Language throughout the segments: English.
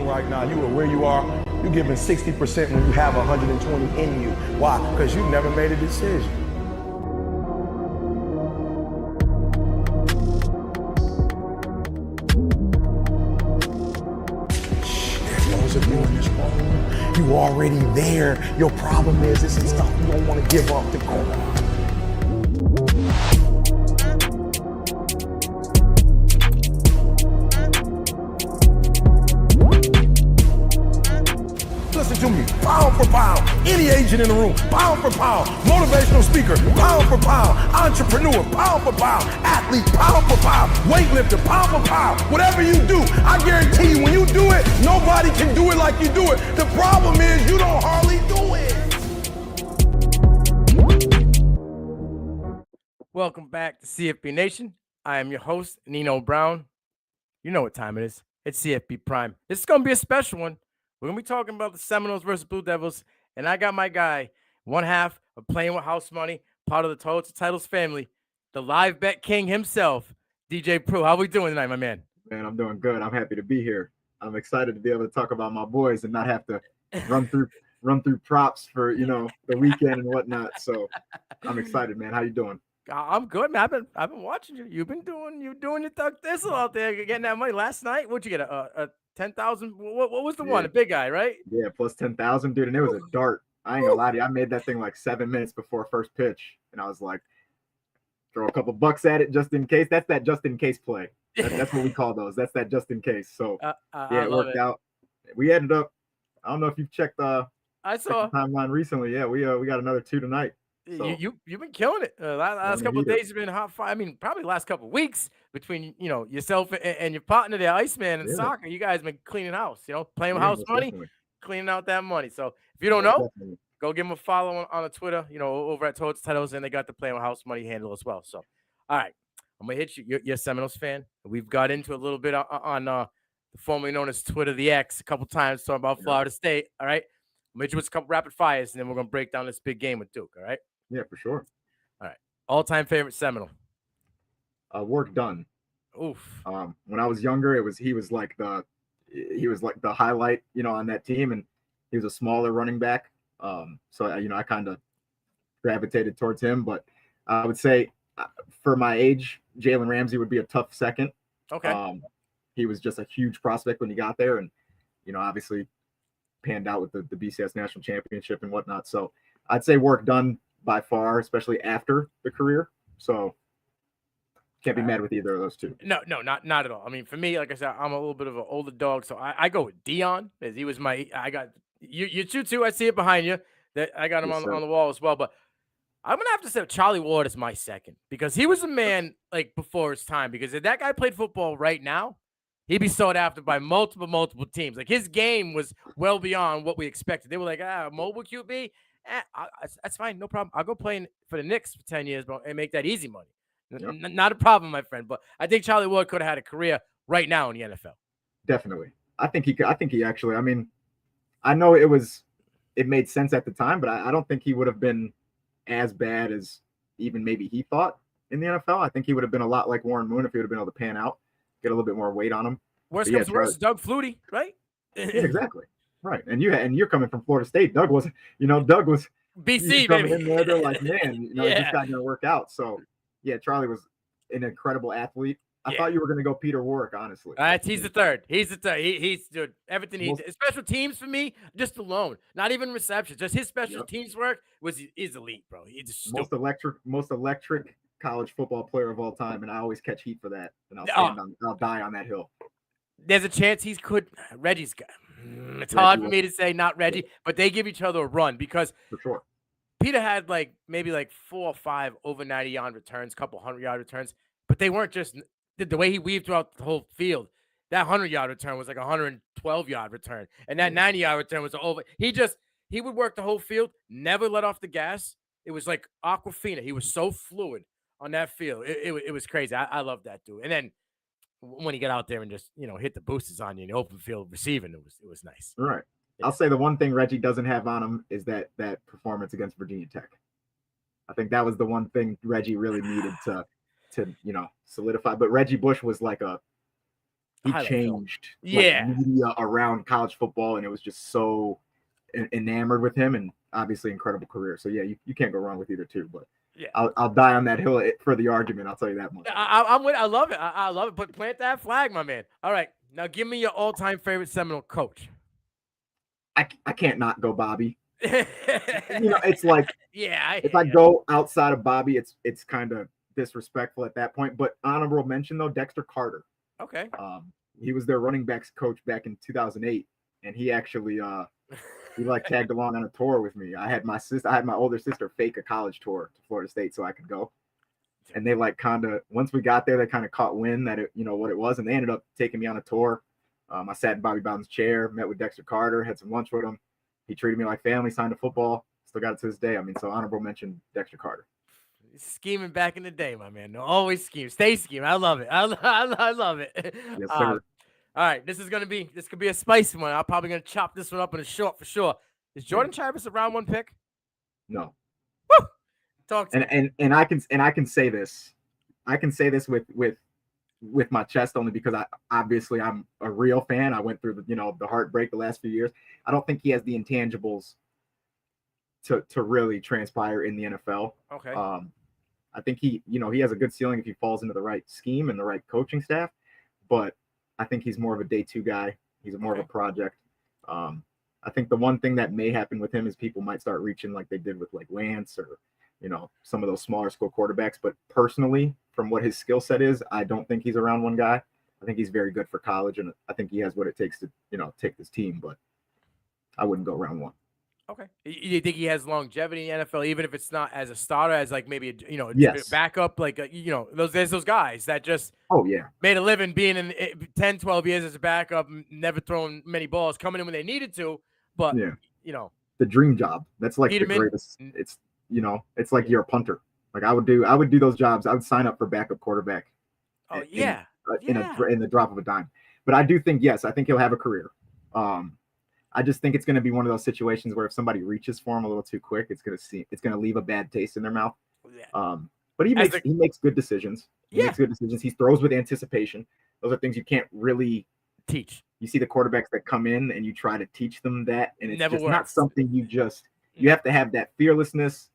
room right now, you are where you are, you're giving 60% when you have 120 in you. Why? Because you never made a decision. There's those of you in this room, you already there. Your problem is this is stuff you don't want to give up to go on. Listen to me, pound for pound, any agent in the room, pound for pound, motivational speaker, pound for pound, entrepreneur, pound for pound, athlete, pound for pound, weightlifter, pound for pound, whatever you do, I guarantee you when you do it, nobody can do it like you do it. The problem is you don't hardly do it. Welcome back to CFB Nation. I am your host, Nino Brown. You know what time it is. It's CFB Prime. This is going to be a special one. We're going to be talking about the Seminoles versus Bluedevils, and I got my guy, one half of Playing with House Money, part of the Total Titles family, the live bet king himself, DJ Prue. How are we doing tonight, my man? Man, I'm doing good. I'm happy to be here. I'm excited to be able to talk about my boys and not have to run through props for, the weekend and whatnot. So I'm excited, man. How you doing? I'm good, man. I've been watching you. You're doing your Thug Thistle out there, getting that money. Last night, what'd you get? A 10,000. What was the one? A big guy, right? Yeah, plus 10,000, dude. And it was a dart. I ain't gonna lie to you. I made that thing like 7 minutes before first pitch, and I was like, throw a couple bucks at it just in case. That's that just in case play. That's what we call those. That's that just in case. So it worked out. We ended up. I don't know if you've checked I saw the timeline recently. Yeah, we got another 2 tonight. So. You've been killing it. Last couple of days have been hot fire. I mean, probably the last couple of weeks between yourself and your partner there, Iceman, and soccer. You guys been cleaning house. Playing with house money, cleaning out that money. So if you don't know, go give them a follow on the Twitter. Over at Total Titles, and they got the Playing with House Money handle as well. So, all right, I'm gonna hit you. You're a Seminoles fan. We've got into a little bit on the formerly known as Twitter, the X, a couple times talking about Florida State. All right, I'm gonna hit you with a couple rapid fires, and then we're gonna break down this big game with Duke. All right. Yeah, for sure. All right. All-time favorite Seminole? Work done. Oof. When I was younger, he was like the highlight, on that team, and he was a smaller running back. So I kind of gravitated towards him, but I would say for my age, Jalen Ramsey would be a tough second. Okay. He was just a huge prospect when he got there, and obviously panned out with the BCS national championship and whatnot. So I'd say work done by far, especially after the career. So can't be mad with either of those two. No, not at all. I mean, for me, like I said, I'm a little bit of an older dog, so I go with Dion, as he was I got you too. I see it behind you. That I got him on the wall as well. But I'm gonna have to say Charlie Ward is my second, because he was a man like before his time. Because if that guy played football right now, he'd be sought after by multiple teams. Like, his game was well beyond what we expected. They were like, mobile QB. That's fine, no problem. I'll go play for the Knicks for 10 years, bro, and make that easy money. Yep. Not a problem, my friend. But I think Charlie Ward could have had a career right now in the NFL. Definitely. I think he actually. I mean, I know it made sense at the time, but I don't think he would have been as bad as even maybe he thought in the NFL. I think he would have been a lot like Warren Moon if he would have been able to pan out, get a little bit more weight on him. Worst comes worst, Doug Flutie, right? Yeah, exactly. Right, and you're coming from Florida State. Doug was BC, coming baby. in there. They're like, man, is this guy gonna work out? So yeah, Charlie was an incredible athlete. I thought you were gonna go Peter Warwick, honestly. He's the third. He's doing everything he did. Special teams for me, just alone. Not even reception. Just his special teams work is elite, bro. He's just most electric college football player of all time, and I always catch heat for that. And I'll die on that hill. There's a chance Reggie's got. It's hard for me to say not Reggie, but they give each other a run, because for sure Peter had maybe 4 or 5 over 90-yard returns, couple 100-yard returns, but they weren't just the way he weaved throughout the whole field. That 100-yard return was like a 112-yard return, and that 90-yard return was over. He would work the whole field, never let off the gas. It was like Aquafina. He was so fluid on that field. It was crazy. I love that dude. And then when he got out there and just hit the boosters on you in the open field receiving, it was nice. Right. Yeah. I'll say the one thing Reggie doesn't have on him is that performance against Virginia Tech. I think that was the one thing Reggie really needed to solidify. But Reggie Bush was like he Highlight film. changed Yeah. media around college football, and it was just so enamored with him, and obviously incredible career. So yeah, you can't go wrong with either two. But Yeah. I'll die on that hill for the argument. I'll tell you that much. I'm with. I love it. I love it. But plant that flag, my man. All right, now give me your all-time favorite Seminole coach. I can't not go Bobby. It's like yeah. If I go outside of Bobby, it's kind of disrespectful at that point. But honorable mention though, Dexter Carter. Okay. He was their running backs coach back in 2008, and he actually he tagged along on a tour with me. I had my older sister fake a college tour to Florida State so I could go. And they once we got there, they kind of caught wind that what it was, and they ended up taking me on a tour. I sat in Bobby Bowden's chair, met with Dexter Carter, had some lunch with him. He treated me like family, signed a football. Still got it to this day. I mean, so honorable mention Dexter Carter. Scheming back in the day, my man. No, always scheme. Stay scheming. I love it. I love it. Yes, sir. All right, this could be a spicy one. I'm probably gonna chop this one up in a short for sure. Is Jordan Travis a round 1 pick? No. Woo! Talk to me. And I can say this. I can say this with my chest only because I'm a real fan. I went through the heartbreak the last few years. I don't think he has the intangibles to really transpire in the NFL. Okay. I think he has a good ceiling if he falls into the right scheme and the right coaching staff, but I think he's more of a day 2 guy. He's more of a project. I think the one thing that may happen with him is people might start reaching like they did with like Lance or some of those smaller school quarterbacks. But personally, from what his skill set is, I don't think he's a round 1 guy. I think he's very good for college, and I think he has what it takes to take this team. But I wouldn't go round 1. Okay. You think he has longevity in the NFL, even if it's not as a starter, as like maybe a Yes. backup, like there's those guys that just made a living being in 10, 12 years as a backup, never throwing many balls, coming in when they needed to, but the dream job. That's like the greatest. It's it's like you're a punter. Like I would do those jobs. I would sign up for backup quarterback. Oh in the drop of a dime. But I do think I think he'll have a career. I just think it's going to be one of those situations where if somebody reaches for him a little too quick, it's going to leave a bad taste in their mouth. But he makes good decisions. He makes good decisions. He throws with anticipation. Those are things you can't really teach. You see the quarterbacks that come in and you try to teach them that, and it's Never just works. not something you have to have that fearlessness,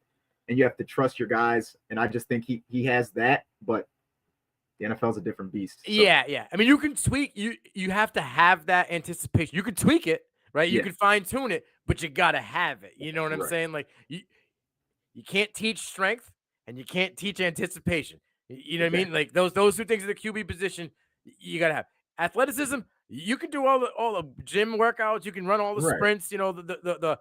and you have to trust your guys. And I just think he has that, but the NFL is a different beast. So. Yeah. I mean, you can tweak. You have to have that anticipation. You can tweak it. Right, you can fine tune it, but you gotta have it. You know what I'm saying? Like you can't teach strength and you can't teach anticipation. You know what I mean? Like those 2 things in the QB position, you gotta have athleticism. You can do all the gym workouts. You can run all the sprints. The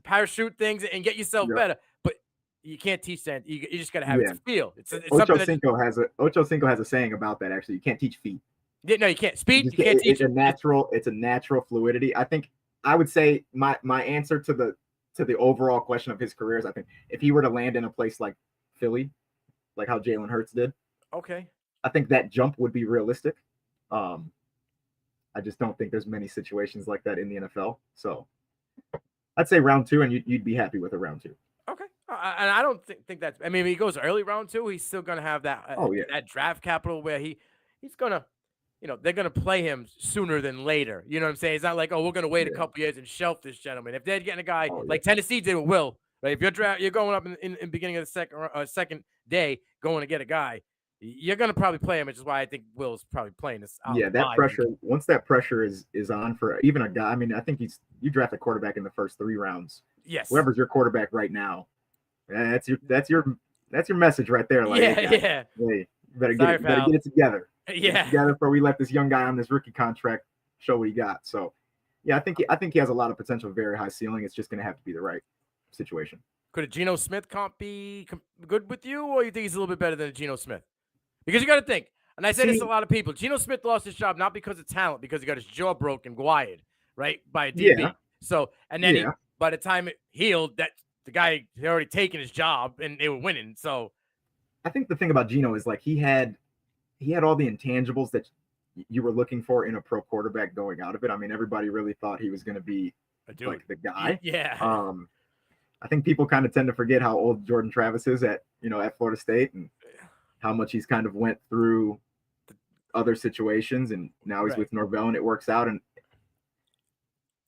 parachute things and get yourself better. But you can't teach that. You just gotta have it to feel. It's Ocho Cinco has a saying about that. Actually, you can't teach feet. No, you can't. Speed, you can't teach. It's a natural fluidity. I think I would say my answer to the overall question of his career is I think if he were to land in a place like Philly, like how Jalen Hurts did, I think that jump would be realistic. I just don't think there's many situations like that in the NFL. So I'd say round 2, and you'd be happy with a round 2. Okay. And I don't think that's. I mean, if he goes early round 2, he's still gonna have that. That draft capital where he's gonna. They're going to play him sooner than later. You know what I'm saying? It's not like, we're going to wait a couple years and shelf this gentleman. If they're getting a guy like Tennessee did with Will, right? If you're going up in beginning of the second day going to get a guy, you're going to probably play him, which is why I think Will's probably playing this out. Yeah, that pressure, once that pressure is on for even a guy, I mean, I think you draft a quarterback in the first 3 rounds. Yes. Whoever's your quarterback right now, that's your message right there. Like, hey, better get it together. Together before we let this young guy on this rookie contract show what he got. So, I think he has a lot of potential, very high ceiling. It's just going to have to be the right situation. Could a Geno Smith comp be good with you, or you think he's a little bit better than a Geno Smith? Because you got to think, and I say this to a lot of people, Geno Smith lost his job not because of talent, because he got his jaw broken, wired, right, by a DB. Yeah. So, and then by the time it healed, that the guy had already taken his job and they were winning. So, I think the thing about Geno is like he had all the intangibles that you were looking for in a pro quarterback going out of it. I mean, everybody really thought he was going to be like the guy. Yeah. I think people kind of tend to forget how old Jordan Travis is at Florida State and how much he's kind of went through other situations, and now he's Right. with Norvell, and it works out. And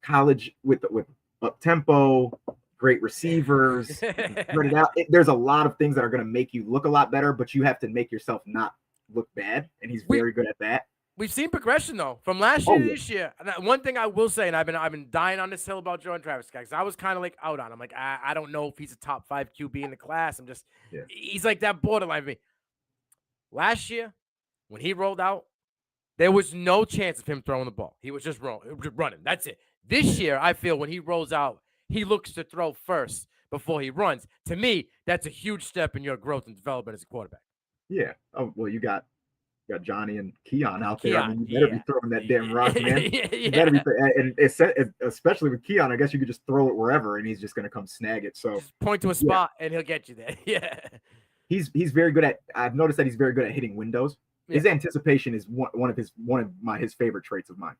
college with up tempo, great receivers, spread it out. There's a lot of things that are going to make you look a lot better, but you have to make yourself not look bad, and he's very good at that. We've seen progression though from last year to this year. And one thing I will say, and I've been dying on this hill about Jordan Travis, guys. I was kind of like out on him. Like I don't know if he's a top 5 QB in the class. He's like that borderline for me. Last year, when he rolled out, there was no chance of him throwing the ball. He was just running. That's it. This year, I feel when he rolls out, he looks to throw first before he runs. To me, that's a huge step in your growth and development as a quarterback. Yeah. Oh well, you got Johnny and Keon out there. I mean, you better be throwing that damn rock, man. You better be, and especially with Keon, I guess you could just throw it wherever, and he's just going to come snag it. So just point to a spot, and he'll get you there. Yeah. He's very good at. I've noticed that he's very good at hitting windows. His anticipation is one of his favorite traits of mine.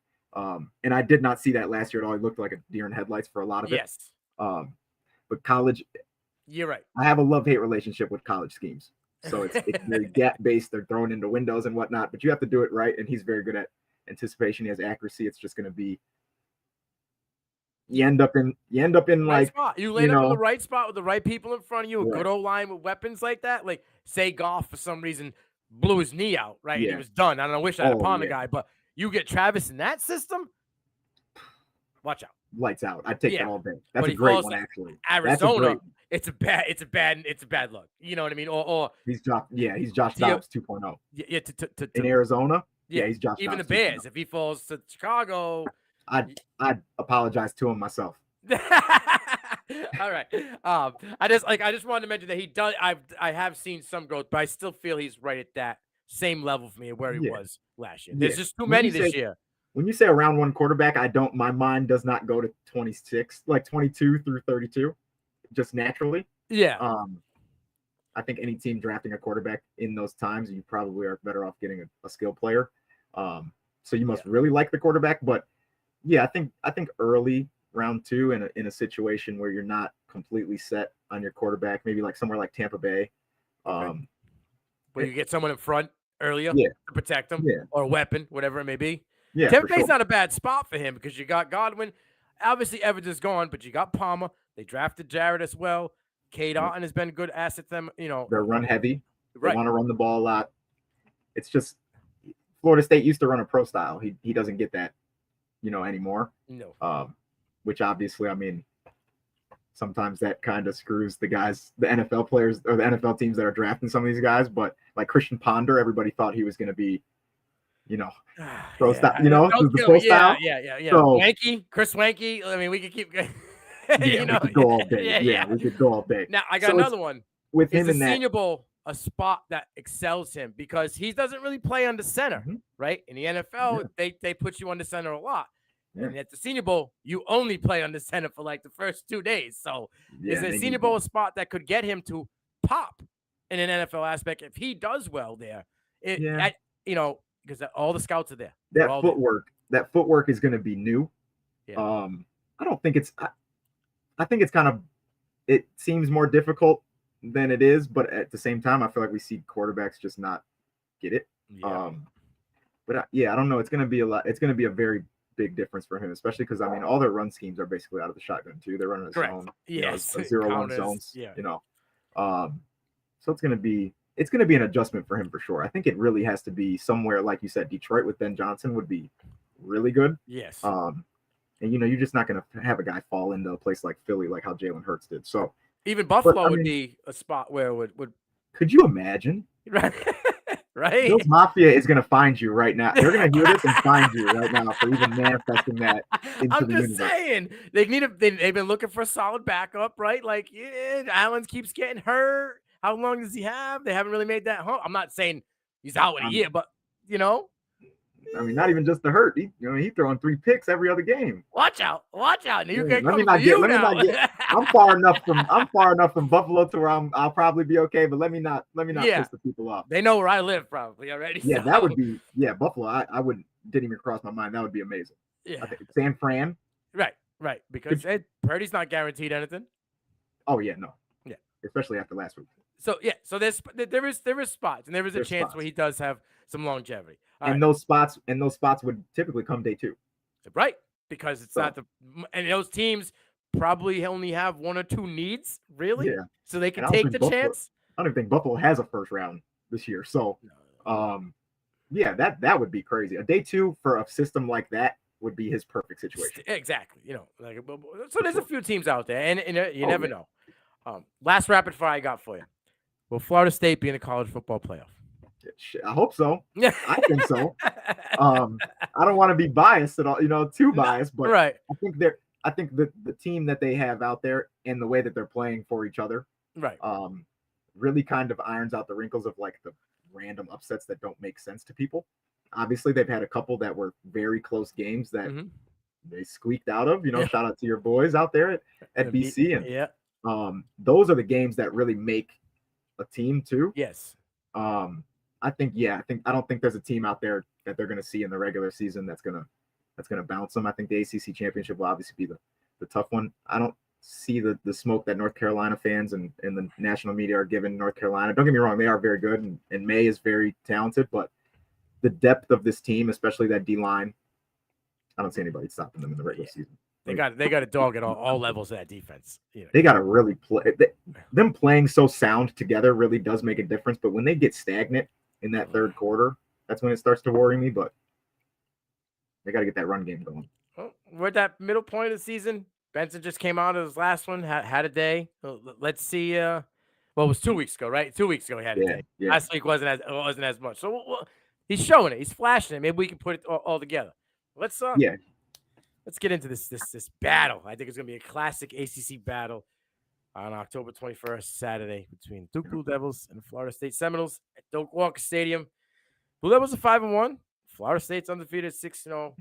And I did not see that last year at all. He looked like a deer in headlights for a lot of it. Yes. But college, you're right. I have a love-hate relationship with college schemes. So it's very gap-based. They're thrown into windows and whatnot, but you have to do it right. And he's very good at anticipation. He has accuracy. It's just going to be you end up in right like spot. You laid up in the right spot with the right people in front of you, a good old line with weapons like that. Like say Goff for some reason blew his knee out, right? And he was done. I wish I had upon the guy, but you get Travis in that system, watch out. Lights out. I'd take that all day. That's a great one, actually. Arizona, it's a bad look. You know what I mean? Or he's Josh Dobbs 2.0. Yeah, in Arizona. Yeah, he's Josh even Dobbs the Bears. 2.0. If he falls to Chicago, I'd apologize to him myself. All right. I just wanted to mention that he does. I have seen some growth, but I still feel he's right at that same level for me where he was last year. There's just too many this year. When you say a round 1 quarterback, my mind does not go to 26, like 22 through 32, just naturally. Yeah. I think any team drafting a quarterback in those times, you probably are better off getting a skill player. So you must really like the quarterback. But yeah, I think early round 2 in a situation where you're not completely set on your quarterback, maybe like somewhere like Tampa Bay. Where you get someone in front earlier to protect them or a weapon, whatever it may be. Yeah, Tampa Bay's not a bad spot for him because you got Godwin. Obviously, Evans is gone, but you got Palmer. They drafted Jared as well. Cade Otton has been a good asset to them. You know, they're run heavy. Right. They want to run the ball a lot. It's just Florida State used to run a pro style. He doesn't get that, anymore. No. Which obviously, I mean, sometimes that kind of screws the guys, the NFL players or the NFL teams that are drafting some of these guys. But like Christian Ponder, everybody thought he was going to be, pro style, the pro style. Yeah. So, Chris Wanky. I mean, we could keep going. We could go all day. We could go all day. Now, I got another one. With him in in the that Senior Bowl, a spot that excels him because he doesn't really play under center, right? In the NFL, they put you under center a lot. And at the Senior Bowl, you only play under center for like the first 2 days. So is the Senior Bowl a spot that could get him to pop in an NFL aspect if he does well there? Because all the scouts are there. That footwork is going to be new. Yeah. I don't think it's. I think it's kind of. It seems more difficult than it is, but at the same time, I feel like we see quarterbacks just not get it. Yeah. I don't know. It's going to be a lot. It's going to be a very big difference for him, especially because I mean, all their run schemes are basically out of the shotgun too. They're running a zone, yes, 0-1 zones. So it's going to be an adjustment for him for sure. I think it really has to be somewhere like you said, Detroit with Ben Johnson would be really good. Yes. And you're just not going to have a guy fall into a place like Philly, like how Jalen Hurts did. So even Buffalo would be a spot where it would. Could you imagine? Right. Bills Mafia is going to find you right now. They're going to hear this and find you right now for even manifesting that into I'm the just universe. saying they've been looking for a solid backup, right? Like Allen keeps getting hurt. How long does he have? They haven't really made that hump. I'm not saying he's out in a year, but I mean, not even just the hurt. He's throwing 3 picks every other game. Watch out! Let me not get. I'm far enough from Buffalo to where I'll probably be okay. But let me not piss the people off. They know where I live probably already. Yeah, that would be Buffalo. I didn't even cross my mind. That would be amazing. Yeah, I think San Fran. Right. Because Purdy's not guaranteed anything. Oh yeah, no. Yeah, especially after last week. So there is spots, and there is a chance where he does have some longevity. And those spots would typically come day 2. Right, because it's not and those teams probably only have 1 or 2 needs, really. Yeah. So they can take the chance. I don't even think Buffalo has a first round this year. So, yeah, that would be crazy. A day 2 for a system like that would be his perfect situation. Exactly. So there's a few teams out there, and you never know. Last rapid fire I got for you. Will Florida State be in a college football playoff? I hope so. I think so. I don't want to be biased at all, too biased, but right. I think the team that they have out there and the way that they're playing for each other, right, really kind of irons out the wrinkles of like the random upsets that don't make sense to people. Obviously, they've had a couple that were very close games that they squeaked out of. Shout out to your boys out there at BC, and those are the games that really make a team too. Yes. I don't think there's a team out there that they're going to see in the regular season that's going to bounce them. I think the ACC championship will obviously be the tough one. I don't see the smoke that North Carolina fans and the national media are giving North Carolina. Don't get me wrong, they are very good, and May is very talented, but the depth of this team, especially that D-line, I don't see anybody stopping them in the regular season. They got a dog at all levels of that defense. They got to really play. Them playing so sound together really does make a difference, but when they get stagnant in that third quarter, that's when it starts to worry me, but they got to get that run game going. Well, we're at that middle point of the season. Benson just came out of his last one, had a day. Let's see. Well, it was 2 weeks ago, right? 2 weeks ago he had a day. Yeah. Last week wasn't as much. So he's showing it. He's flashing it. Maybe we can put it all together. Let's get into this battle. I think it's gonna be a classic ACC battle on October 21st, Saturday, between Duke Bluedevils and Florida State Seminoles at Doak Walker Stadium. Bluedevils are 5-1. Florida State's undefeated 6-0.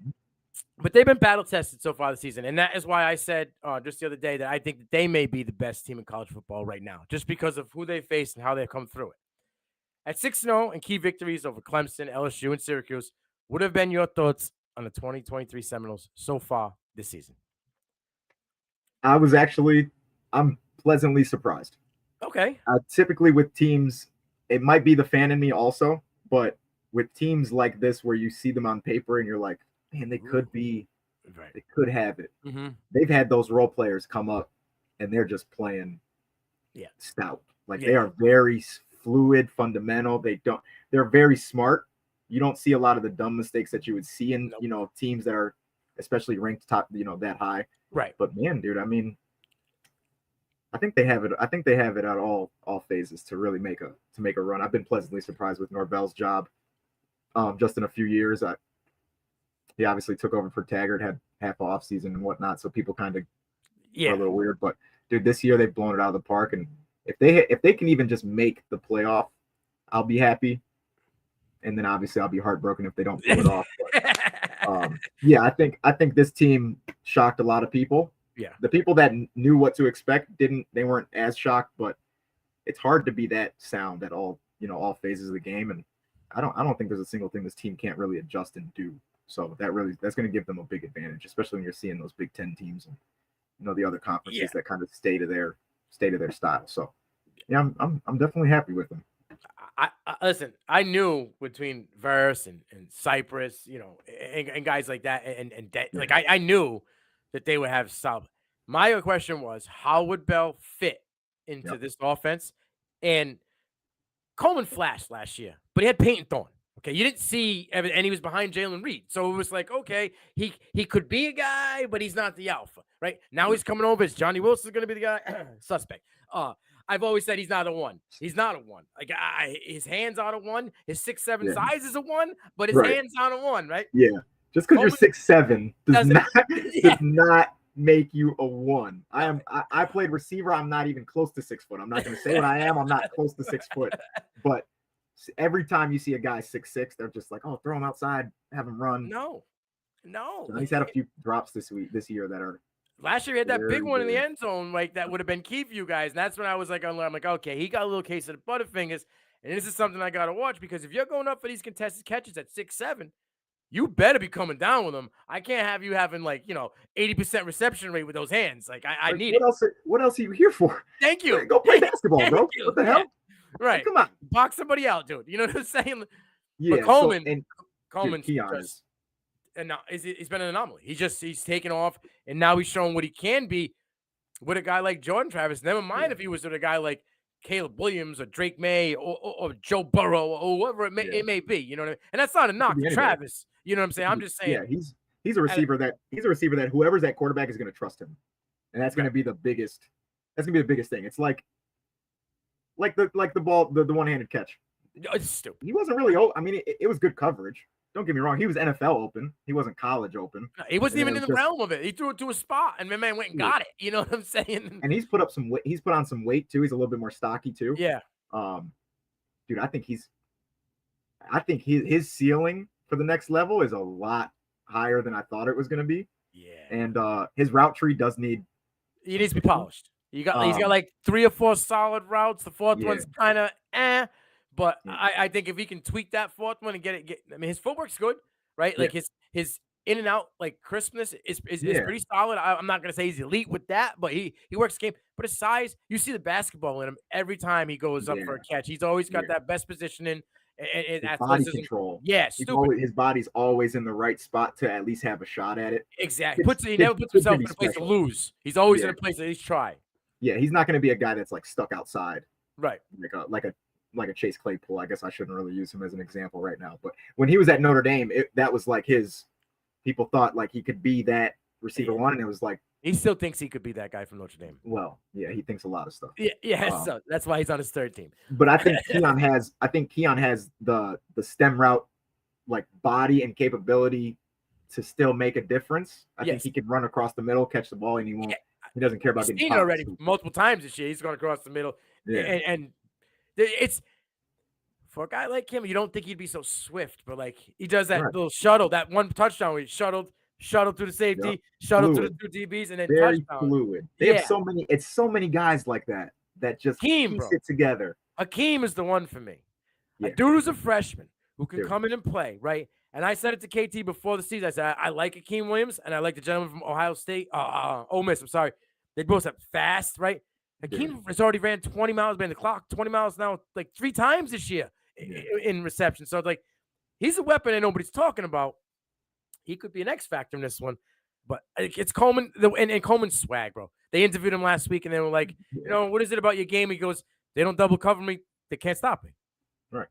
But they've been battle tested so far this season, and that is why I said just the other day that I think that they may be the best team in college football right now, just because of who they faced and how they've come through it. At 6-0 and key victories over Clemson, LSU, and Syracuse, what have been your thoughts on the 2023 Seminoles so far this season? I'm pleasantly surprised. Okay. Typically with teams, it might be the fan in me also, but with teams like this where you see them on paper and you're like, man, they could be, they could have it. Mm-hmm. They've had those role players come up and they're just playing stout. They are very fluid, fundamental. They're very smart. You don't see a lot of the dumb mistakes that you would see in, teams that are especially ranked top, that high. Right. But man, dude, I mean, I think they have it. I think they have it at all phases to really make a run. I've been pleasantly surprised with Norvell's job. Just in a few years, he obviously took over for Taggart, had half off season and whatnot, so people kind of were a little weird. But dude, this year they've blown it out of the park, and if they can even just make the playoff, I'll be happy. And then obviously I'll be heartbroken if they don't pull it off. But, I think this team shocked a lot of people. Yeah, the people that knew what to expect they weren't as shocked, but it's hard to be that sound at all phases of the game, and I don't think there's a single thing this team can't really adjust and do. So that's going to give them a big advantage, especially when you're seeing those Big Ten teams and the other conferences that kind of stay to their style. So yeah, I'm definitely happy with them. I listen. I knew between Verse and Cypress, and guys like that, I knew that they would have solid. My question was, how would Bell fit into this offense? And Coleman flashed last year, but he had Peyton Thorne. Okay, you didn't see, and he was behind Jalen Reed, so it was like, okay, he could be a guy, but he's not the alpha, right? Now he's coming over. Is Johnny Wilson going to be the guy? Suspect. I've always said he's not a one. He's not a one. Like his hands on a one. His 6'7" size is a one, but his hands on a one, right? Yeah. Just because you're 6'7" does not make you a one. I played receiver. I'm not even close to 6 foot. I'm not going to say what I am. I'm not close to 6 foot. But every time you see a guy 6'6", they're just like, oh, throw him outside, have him run. No. So he's had a few drops this year that are. Last year he had that big one in the end zone, like that would have been key for you guys. And that's when I was like, I'm like, okay, he got a little case of the Butterfingers, and this is something I got to watch, because if you're going up for these contested catches at 6'7", you better be coming down with them. I can't have you having 80% reception rate with those hands. Like I need What else are you here for? Thank you. Go play basketball, bro. What the hell? Right. Come on. Box somebody out, dude. You know what I'm saying? Yeah. But Coleman, and dude, Coleman's Keon just is. and now he's been an anomaly. He's taken off, and now he's showing what he can be with a guy like Jordan Travis. Never mind if he was with a guy like Caleb Williams or Drake May or Joe Burrow or whatever it may be. You know what I mean? And that's not a It could knock be to anybody. Travis. You know what I'm saying? I'm just saying. Yeah, he's a receiver that whoever's at quarterback is going to trust him, and that's going to be the biggest. That's going to be the biggest thing. It's like the ball, the one-handed catch. It's stupid. He wasn't really open. I mean, it was good coverage. Don't get me wrong. He was NFL open. He wasn't college open. He wasn't even in the realm of it. He threw it to a spot, and my man went and got it. You know what I'm saying? And he's put up some weight. He's put on some weight too. He's a little bit more stocky too. Yeah. Dude, I think his ceiling for the next level is a lot higher than I thought it was going to be. Yeah. And his route tree does need. He needs to be polished. He's got like 3 or 4 solid routes. The fourth one's kind of but I think if he can tweak that fourth one and get I mean, his footwork's good, right? Like his in and out like crispness is pretty solid. I'm not gonna say he's elite with that, but he works the game. But his size, you see the basketball in him every time he goes up for a catch. He's always got that best positioning and body control. Yeah, stupid. His body's always in the right spot to at least have a shot at it. Exactly. He never puts himself in a place to lose. He's always in a place to at least try. Yeah, he's not going to be a guy that's like stuck outside, right? Like a Chase Claypool. I guess I shouldn't really use him as an example right now. But when he was at Notre Dame, that was like people thought like he could be that receiver one, and it was like he still thinks he could be that guy from Notre Dame. Well, yeah, he thinks a lot of stuff. Yeah, so that's why he's on his third team. But I think Keon has the STEM route like body and capability to still make a difference. I think he can run across the middle, catch the ball, and he won't. He doesn't care about getting already multiple times this year. He's going across the middle, and it's for a guy like him. You don't think he'd be so swift, but like he does that little shuttle, that one touchdown where he shuttled through the safety, shuttled through the 2 DBs, and then very touchdown. Fluid. They have so many. It's so many guys like that just piece it together. Hakeem is the one for me. A dude who's a freshman who can come in and play, right? And I said it to KT before the season. I said, I like Hakeem Williams, and I like the gentleman from Ohio State, Ole Miss. I'm sorry. They both have fast, right? Hakeem has already ran 20 miles behind the clock, 20 miles now, like 3 times this year in reception. So, like, he's a weapon that nobody's talking about. He could be an X factor in this one. But it's Coleman and Coleman's swag, bro. They interviewed him last week, and they were like, you know, what is it about your game? He goes, they don't double cover me. They can't stop me. Right.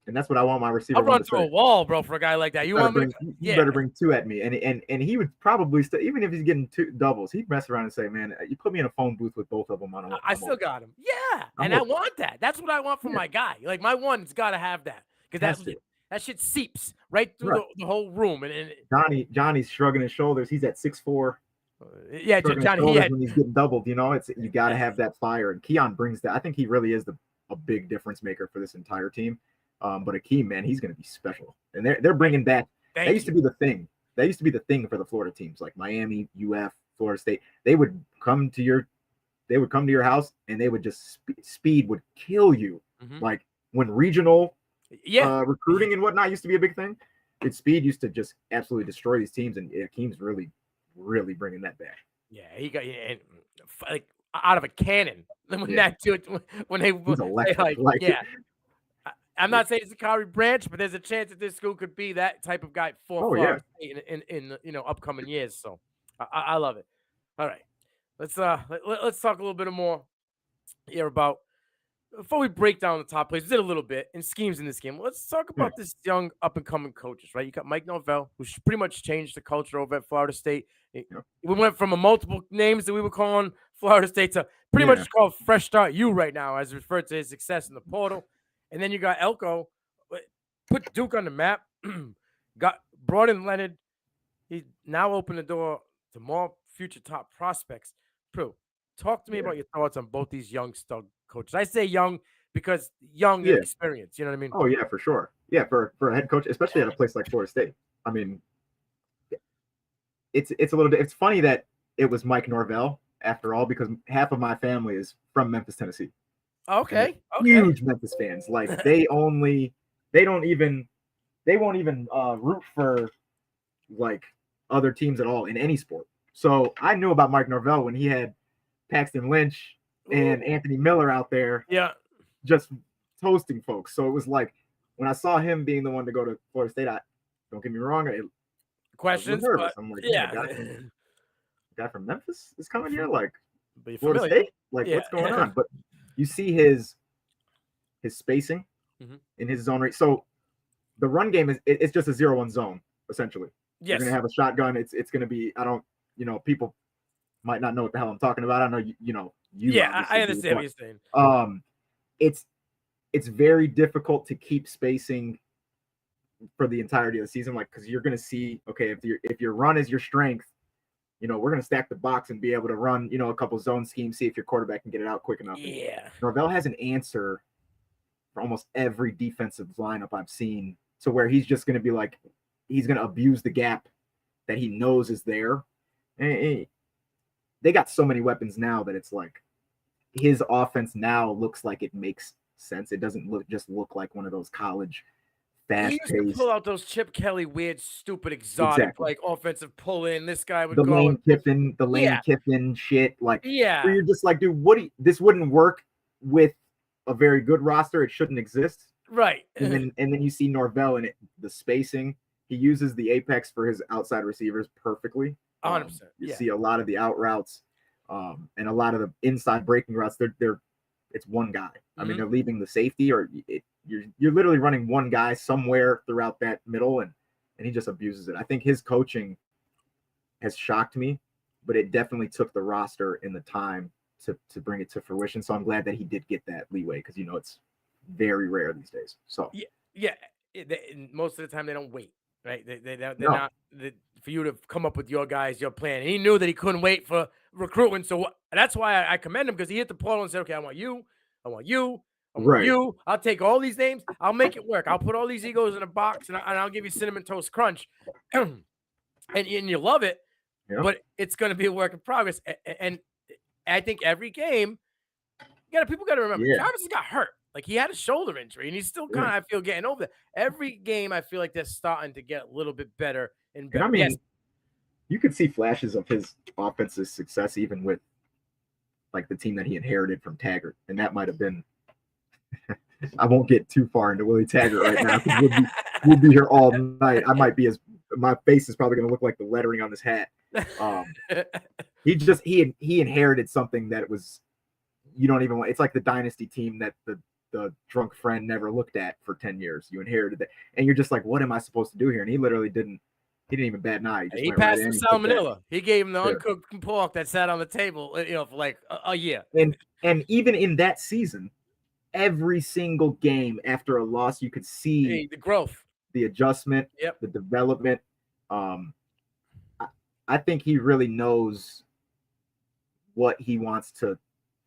And that's what I want my receiver. I'll run through a wall, bro, for a guy like that. You better bring 2 at me. And he would probably still, even if he's getting 2 doubles, he'd mess around and say, man, you put me in a phone booth with both of them. I still got him. Yeah. And I want that. That's what I want from my guy. Like, my one's got to have that. Because that shit seeps right through the whole room. And Johnny's shrugging his shoulders. He's at 6'4". Yeah, Johnny. When he's getting doubled, you know, you got to have that fire. And Keon brings that. I think he really is a big difference maker for this entire team. But Hakeem, man, he's going to be special. And they're bringing back. That used to be the thing. That used to be the thing for the Florida teams, like Miami, UF, Florida State. They would come to your house, and they would just speed would kill you. Mm-hmm. Like when regional recruiting and whatnot used to be a big thing. Speed used to just absolutely destroy these teams, and Hakeem's really, really bringing that back. Yeah, he got like out of a cannon when they he's electric. I'm not saying it's a Kyrie Branch, but there's a chance that this school could be that type of guy for Florida State in upcoming years. So I love it. All right, let's talk a little bit more here about before we break down the top plays. We did a little bit in schemes in this game. Let's talk about this young up and coming coaches. Right, you got Mike Norvell, who's pretty much changed the culture over at Florida State. We went from a multiple names that we were calling Florida State to pretty much called Fresh Start U right now, as referred to his success in the portal. And then you got Elko, put Duke on the map, brought in Leonard. He now opened the door to more future top prospects. Prue, talk to me about your thoughts on both these young stud coaches. I say young because young in experience. You know what I mean? Oh, yeah, for sure. Yeah, for a head coach, especially at a place like Florida State. I mean, it's a little bit. It's funny that it was Mike Norvell after all, because half of my family is from Memphis, Tennessee. Okay. Huge Memphis fans. Like they won't even root for like other teams at all in any sport. So I knew about Mike Norvell when he had Paxton Lynch and Anthony Miller out there. Yeah. just toasting folks. So it was like when I saw him being the one to go to Florida State, don't get me wrong, I was Questions, nervous. but I'm like, yeah, man, guy from Memphis is coming here, like but you're Florida familiar. State, like Yeah. what's going on? But you see his spacing in his zone rate. So the run game it's just a 0-1 zone essentially. Yes. You're gonna have a shotgun. It's gonna be people might not know what the hell I'm talking about. I know you Yeah, I understand what you're saying. It's very difficult to keep spacing for the entirety of the season, like because you're gonna see, okay, if your run is your strength, we're gonna stack the box and be able to run, a couple zone schemes, see if your quarterback can get it out quick enough. Yeah. Norvell has an answer for almost every defensive lineup I've seen, to where he's just gonna be like, he's gonna abuse the gap that he knows is there. And they got so many weapons now that it's like his offense now looks like it makes sense. It doesn't look like one of those college fast paced. He used to pull out those Chip Kelly weird, stupid, exotic, like offensive pull in. This guy would the go Lane Kiffin shit. Like, yeah, where you're just like, dude, this wouldn't work with a very good roster. It shouldn't exist. Right. And then you see Norvell and the spacing. He uses the apex for his outside receivers perfectly. 100%. You see a lot of the out routes, and a lot of the inside breaking routes. It's one guy. I mean, they're leaving the safety, or you're literally running one guy somewhere throughout that middle, and he just abuses it. I think his coaching has shocked me, but it definitely took the roster and the time to bring it to fruition. So I'm glad that he did get that leeway, because it's very rare these days. So yeah. Most of the time they don't wait. Right, they're not for you to come up with your guys, your plan. And he knew that he couldn't wait for recruiting, so that's why I commend him, because he hit the portal and said, "Okay, I want you, I want you, I want you. I'll take all these names, I'll make it work. I'll put all these egos in a box, and I'll give you Cinnamon Toast Crunch, and you love it, but it's going to be a work in progress." And I think every game, people got to remember, Travis has got hurt. Like, he had a shoulder injury, and he's still kind of, I feel, getting over that. Every game, I feel like they're starting to get a little bit better and better. And I mean, you could see flashes of his offensive success even with, like, the team that he inherited from Taggart, and that might have been. I won't get too far into Willie Taggart right now, because we'll be here all night. I might be my face is probably going to look like the lettering on his hat. He inherited something that was, you don't even want. It's like the dynasty team that the drunk friend never looked at for 10 years. You inherited that, and you're just like, what am I supposed to do here? And he literally didn't even bat an eye. He passed him salmonella. He gave him the uncooked pork that sat on the table, for like a year. And even in that season, every single game after a loss, you could see the growth, the adjustment, the development. I think he really knows what he wants to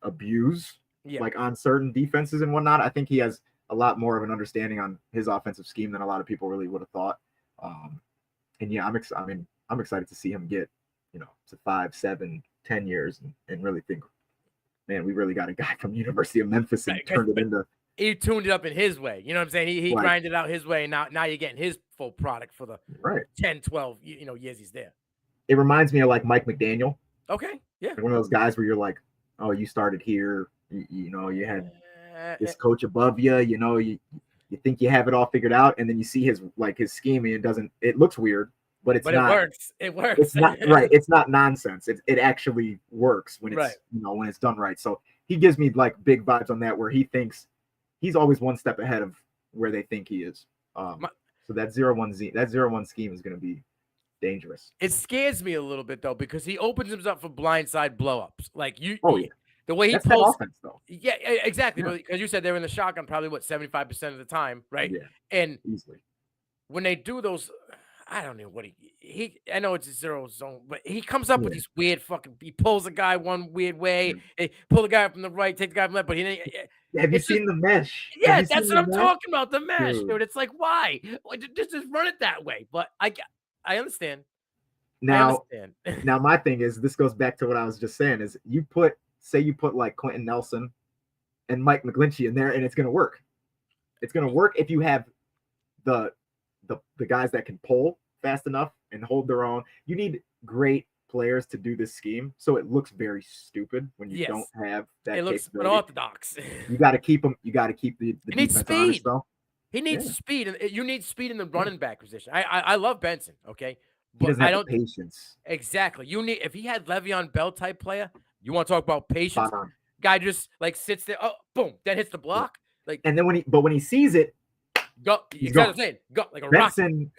abuse. Like on certain defenses and whatnot. I think he has a lot more of an understanding on his offensive scheme than a lot of people really would have thought. And I'm excited to see him get, to 5, 7, 10 years and really think, man, we really got a guy from University of Memphis and turned it into. He tuned it up in his way. You know what I'm saying? He grinded out his way. And now you're getting his full product for the 10, 12, years he's there. It reminds me of like Mike McDaniel. Okay. Yeah. Like one of those guys where you're like, oh, you started here. You had this coach above you, you think you have it all figured out, and then you see his scheme, and it looks weird, but it's not. It works. It's not right. It's not nonsense. It actually works when it's when it's done right. So he gives me like big vibes on that, where he thinks he's always one step ahead of where they think he is. So that 0-1 scheme is going to be dangerous. It scares me a little bit though, because he opens himself for blindside blowups. Like the way he That's pulls, offense, though. Yeah, exactly. Because you said they're in the shotgun probably 75% of the time, right? Yeah, and easily. When they do those, I don't know what he. I know it's a zero zone, but he comes up with these weird fucking. He pulls a guy one weird way. He pull the guy from the right, take the guy from the left, but he. Have you seen the mesh? Yeah, that's what I'm talking about. The mesh, dude. It's like, why? Just run it that way. But I understand. Now, my thing is, this goes back to what I was just saying. Is you put like Quentin Nelson and Mike McGlinchey in there, and it's going to work. It's going to work if you have the guys that can pull fast enough and hold their own. You need great players to do this scheme, so it looks very stupid when you Yes. don't have that It looks capability. unorthodox. You got to keep them. You got to keep the He needs defense honest, speed. though. He needs Yeah. speed, and you need speed in the running back position. I love Benson, okay, He but doesn't I have the don't patience. exactly. You need if he had Le'Veon Bell type player. You want to talk about patience? Spot on. Guy just like sits there. Oh, boom! Then hits the block. Like And then when he sees it, go. he's Exactly gone. the same. Go like a rock. Benson,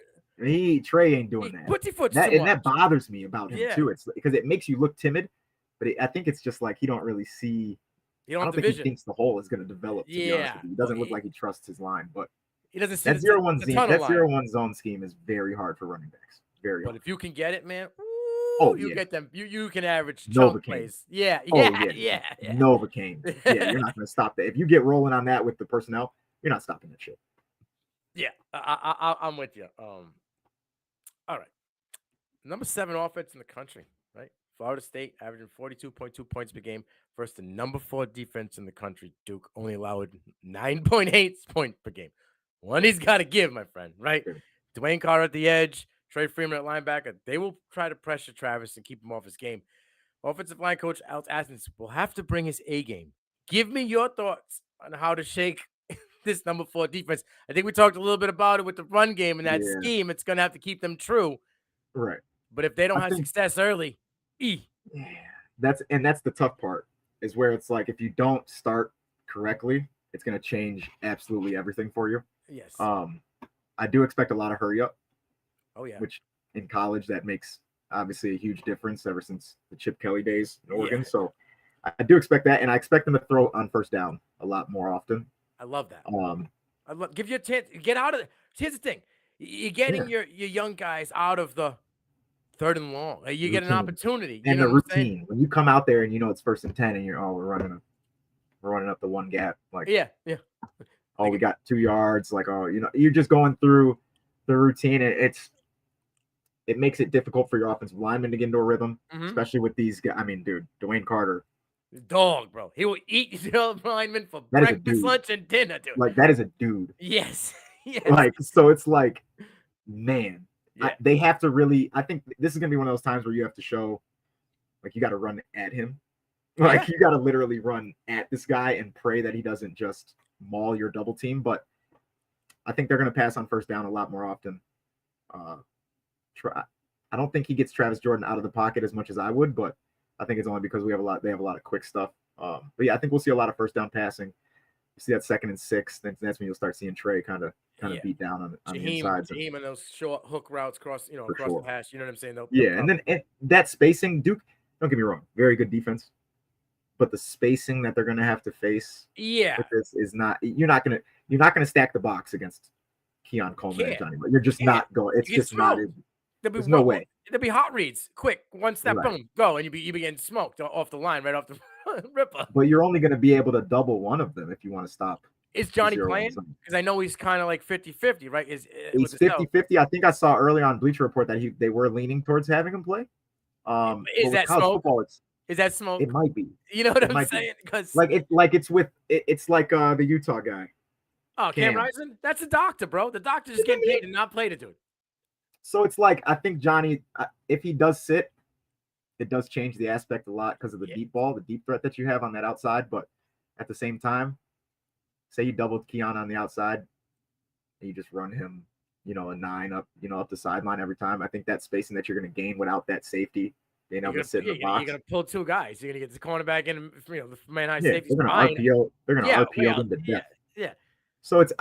Trey ain't doing that. Pussyfoot's too much. That bothers me about him Yeah. too. It's because it makes you look timid, but I think it's just like he don't really see. You I don't don't have think the he vision. thinks the hole is going to develop. To be honest with you. He doesn't look like he trusts his line, but He doesn't see that the tunnel line. 0-1 zone scheme is very hard for running backs. Very But hard. if you can get it, man, you yeah. get them. You can average Novocaine. chunk plays. Yeah. Novocaine. Yeah, you're not going to stop that. If you get rolling on that with the personnel, you're not stopping that shit. Yeah, I'm with you. All right. Number 7 offense in the country, right? Florida State averaging 42.2 points per game versus the number 4 defense in the country. Duke only allowed 9.8 points per game. One he's got to give, my friend, right? Sure. Dwayne Carter at the edge, Trey Freeman at linebacker. They will try to pressure Travis and keep him off his game. Offensive line coach Alex Athens will have to bring his A game. Give me your thoughts on how to shake this number 4 defense. I think we talked a little bit about it with the run game and that scheme. It's going to have to keep them true. Right. But if they don't have success early, that's the tough part is where it's like if you don't start correctly, it's going to change absolutely everything for you. Yes. I do expect a lot of hurry up. Oh yeah. Which in college that makes obviously a huge difference ever since the Chip Kelly days in Oregon. Yeah. So I do expect that, and I expect them to throw on first down a lot more often. I love that. Give you a chance. Get out of it. Here's the thing: you're getting your young guys out of the 3rd and long. You get an opportunity. And the routine when you come out there and you know it's 1st and 10, and we're running up the one gap. Like yeah. Oh, we got 2 yards. Like you're just going through the routine. It makes it difficult for your offensive linemen to get into a rhythm, especially with these guys. I mean, dude, Dwayne Carter. Dog, bro. He will eat the lineman for breakfast, lunch, and dinner, dude. Like, that is a dude. Yes. Like, so it's like, man, they have to really, I think this is going to be one of those times where you have to show, like, you got to run at him. Like, you got to literally run at this guy and pray that he doesn't just maul your double team. But I think they're going to pass on first down a lot more often. I don't think he gets Travis Jordan out of the pocket as much as I would, but I think it's only because they have a lot of quick stuff. But yeah, I think we'll see a lot of first down passing. You see that 2nd and 6, then that's when you'll start seeing Trey kind of beat down on the insides. Jaheim and those short hook routes across the pass. You know what I'm saying? And that spacing, Duke, don't get me wrong, very good defense. But the spacing that they're going to have to face with this is not. You're not going to stack the box against Keon Coleman and Johnny. But you're just not going. It's just not. There's no way. There'll be hot reads, quick, one step, boom, go, and you be getting smoked off the line, right off the ripper. But you're only going to be able to double one of them if you want to stop. Is Johnny playing? Because I know he's kind of like 50-50, right? He's 50-50. I think I saw earlier on Bleacher Report that they were leaning towards having him play. Is that smoke? Football, is that smoke? It might be. You know what I'm saying? Because it's like the Utah guy. Oh, Cam Rising? That's a doctor, bro. The doctor's just getting paid to not play to do it. So it's like, I think Johnny, if he does sit, it does change the aspect a lot because of the deep ball, the deep threat that you have on that outside. But at the same time, say you doubled Keon on the outside and you just run him, a 9 up, up the sideline every time. I think that spacing that you're going to gain without that safety, being able to sit in the box. You're going to pull 2 guys. You're going to get the cornerback in, the man high safety. They're going to RPO. They're going to RPO them to death. Yeah. So it's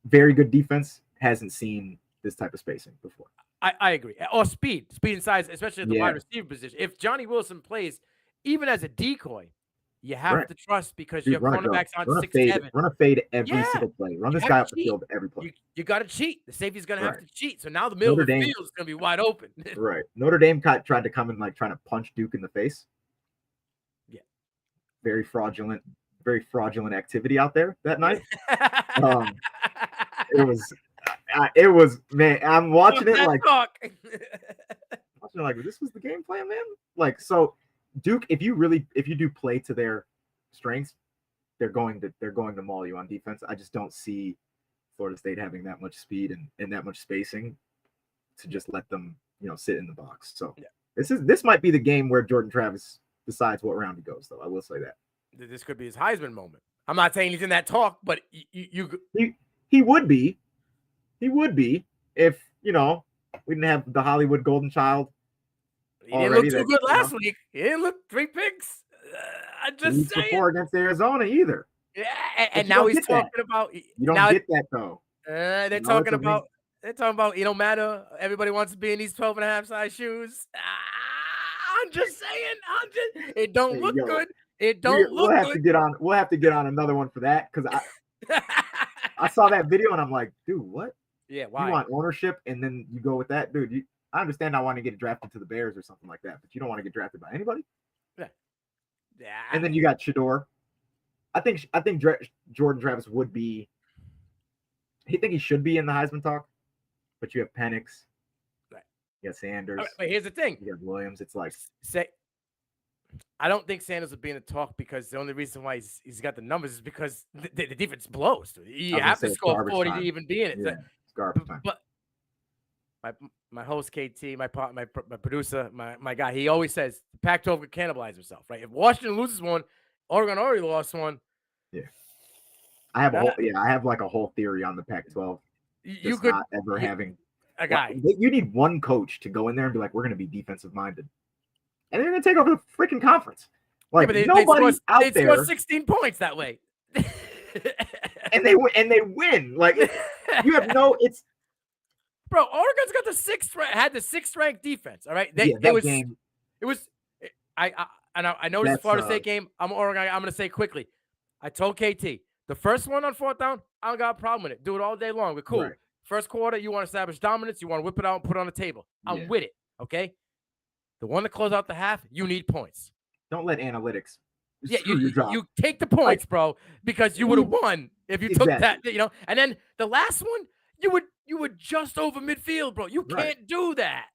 very good defense. Hasn't seen this type of spacing before. I agree. Or speed and size, especially at the wide receiver position. If Johnny Wilson plays, even as a decoy, you have to trust because your cornerback's on 6'7". Run a fade every single play. Run this guy up the field every play. You got to cheat. The safety's going to have to cheat. So now the middle of the field is going to be wide open. Right. Notre Dame tried to come in trying to punch Duke in the face. Yeah. Very fraudulent activity out there that night. It was, man, I'm watching it like, this was the game plan, man. Like, so Duke, if you do play to their strengths, they're going to maul you on defense. I just don't see Florida State having that much speed and that much spacing to just let them, sit in the box. So This might be the game where Jordan Travis decides what round he goes, though. I will say that. This could be his Heisman moment. I'm not saying he's in that talk, but he would be. He would be if, we didn't have the Hollywood golden child. He didn't look too good last week. He didn't look 3 picks. I'm just saying. Before against Arizona either. Yeah, and now he's talking about. You don't get that though. They're talking about. They're talking about. It don't matter. Everybody wants to be in these 12 and a half size shoes. I'm just saying. It don't look good. It don't look good. We'll have to get on another one for that because I saw that video and I'm like, dude, what? Yeah, why? You want ownership and then you go with that, dude. I understand I want to get drafted to the Bears or something like that, but you don't want to get drafted by anybody. Yeah. And then you got Shador. I think Jordan Travis would be. I think he should be in the Heisman talk, but you have Penix. Right. You got Sanders. Right, but here's the thing. You have Williams. It's like I don't think Sanders would be in the talk because the only reason why he's got the numbers is because the defense blows. You have to score 40 to even be in it. Yeah, it's garbage time. But my host KT, my producer, my guy, he always says Pac-12 could cannibalize himself, right? If Washington loses one, Oregon already lost one. Yeah, I have like a whole theory on the Pac-12. You could not ever having a guy. You need one coach to go in there and be like, we're going to be defensive minded, and they're going to take over the freaking conference. Like nobody out there. They score 16 points that way, and they win. Like you have it's. Bro, Oregon's got had the 6th ranked defense. All right, I know this is Florida State game. I'm Oregon. I'm gonna say quickly. I told KT the first one on 4th down. I don't got a problem with it. Do it all day long. We're cool. Right. First quarter, you want to establish dominance. You want to whip it out and put it on the table. I'm with it. Okay. The one to close out the half, you need points. Don't let analytics. You take the points, bro, because you would have won if you took that. And then the last one, you were just over midfield, bro. You can't do that.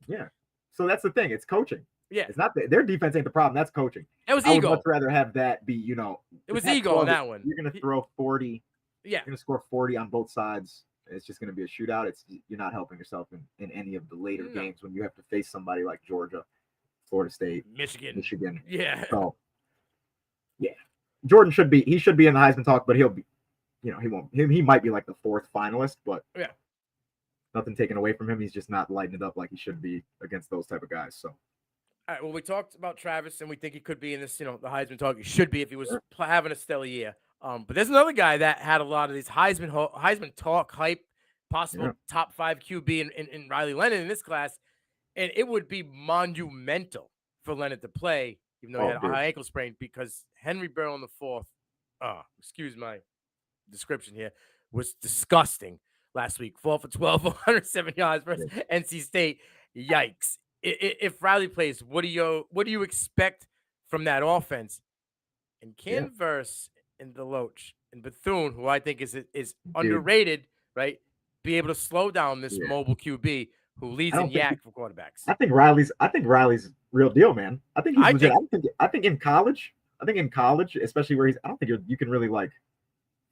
Yeah. So that's the thing. It's coaching. Yeah. It's not their defense ain't the problem. That's coaching. It was ego. I would much rather have that be, it was ego on that one. You're going to throw 40. Yeah. You're going to score 40 on both sides. It's just going to be a shootout. You're not helping yourself in any of the later games when you have to face somebody like Georgia, Florida State, Michigan. Yeah. So, yeah. Jordan should be in the Heisman talk, but he'll be, he won't. He might be like the 4th finalist, but yeah. Nothing taken away from him. He's just not lighting it up like he should be against those type of guys. So, all right. Well, we talked about Travis, and we think he could be in this. The Heisman talk. He should be if he was having a stellar year. But there's another guy that had a lot of these Heisman talk, hype, possible top 5 QB in Riley Leonard in this class, and it would be monumental for Leonard to play, even though he had a high ankle sprain, because Henry Burrow in the 4th. Excuse my description here, was disgusting last week. 4 for 12, 107 yards versus NC State. Yikes! If Riley plays, what do you expect from that offense? And Canverse and Deloach and Bethune, who I think is underrated, right? Be able to slow down this mobile QB who leads in yak for quarterbacks. I think Riley's real deal, man. I think he's legit. I think in college, especially where I don't think you can really like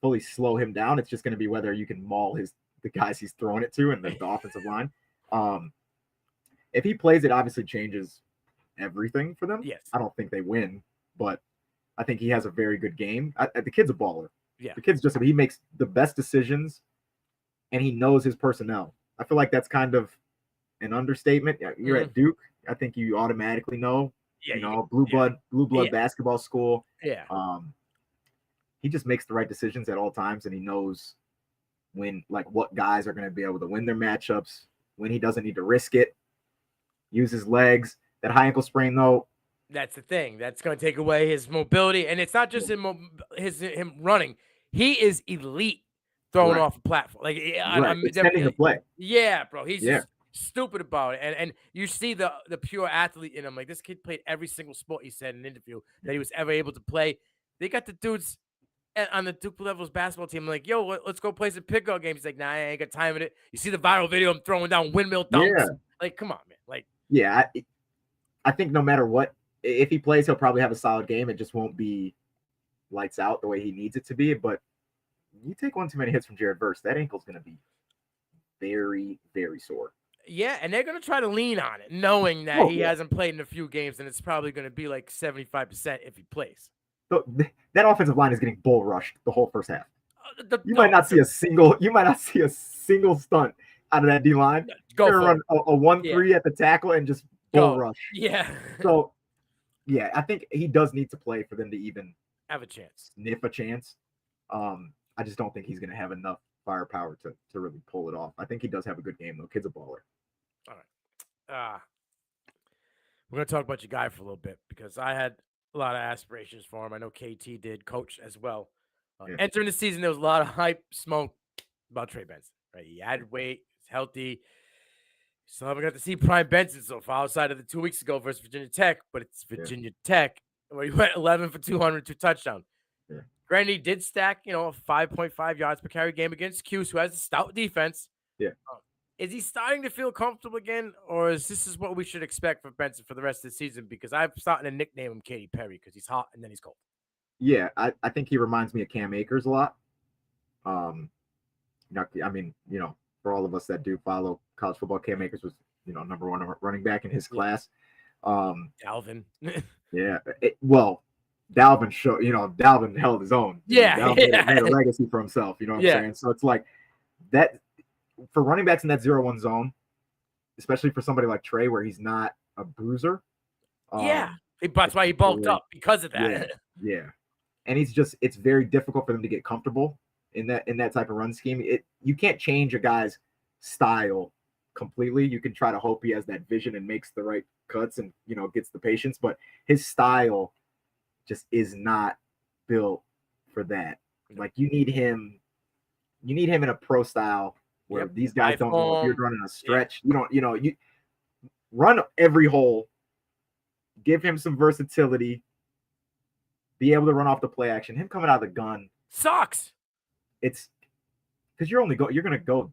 fully slow him down. It's just going to be whether you can maul the guys he's throwing it to and the offensive line. If he plays, it obviously changes everything for them. Yes. I don't think they win, but I think he has a very good game. The kid's a baller. Yeah. The kid's he makes the best decisions, and he knows his personnel. I feel like that's kind of an understatement. You're at Duke. I think you automatically know. Yeah. Blue blood basketball school. Yeah. He just makes the right decisions at all times, and he knows what guys are going to be able to win their matchups, when he doesn't need to risk it, use his legs. That high ankle sprain, though, that's the thing. That's going to take away his mobility, and it's not just him running. He is elite throwing off a platform. Like extending the play. Yeah, bro. He's just stupid about it, and you see the pure athlete in him. Like, this kid played every single sport, he said in an interview, that he was ever able to play. They got the dudes on the Duke Bluedevils basketball team, like, yo, let's go play some pickup games. He's like, nah, I ain't got time in it. You see the viral video of him throwing down windmill dunks. Yeah. Like, come on, man. Like, yeah, I think no matter what, if he plays, he'll probably have a solid game. It just won't be lights out the way he needs it to be. But you take one too many hits from Jared Verse, that ankle's going to be very, very sore. Yeah, and they're going to try to lean on it, knowing that he hasn't played in a few games, and it's probably going to be like 75% if he plays. So that offensive line is getting bull rushed the whole first half. You No, might not see a single stunt out of that D line. Go They're for gonna run a 1-3 at the tackle and just bull rush. Yeah. So yeah, I think he does need to play for them to even have a chance. Sniff a chance. I just don't think he's gonna have enough firepower to really pull it off. I think he does have a good game though. Kid's a baller. All right. We're gonna talk about your guy for a little bit because I had a lot of aspirations for him. I know KT did, coach as well. Entering the season, there was a lot of hype, smoke about Trey Benson. Right, he added weight, he's healthy. Still haven't got to see Prime Benson so far outside of the 2 weeks ago versus Virginia Tech, but it's Virginia Tech where he went 11 for 200, 2 touchdowns. Yeah. Granted, he did stack, a 5.5 yards per carry game against Cuse, who has a stout defense. Yeah. Is he starting to feel comfortable again, or is this what we should expect for Benson for the rest of the season? Because I'm starting to nickname him Katy Perry because he's hot and then he's cold. Yeah, I think he reminds me of Cam Akers a lot. I mean, for all of us that do follow college football, Cam Akers was, number one running back in his class. Dalvin. Yeah. Dalvin held his own. Dalvin made a legacy for himself. You know what I'm saying? So it's like that for running backs in that 0-1 zone, especially for somebody like Trey, where he's not a bruiser. That's why he bulked up because of that. Yeah. And it's very difficult for them to get comfortable in that type of run scheme. You can't change a guy's style completely. You can try to hope he has that vision and makes the right cuts and gets the patience, but his style just is not built for that. Like you need him in a pro style where these guys don't know if you're running a stretch. You run every hole, give him some versatility, be able to run off the play action. Him coming out of the gun sucks. It's because you're only going to go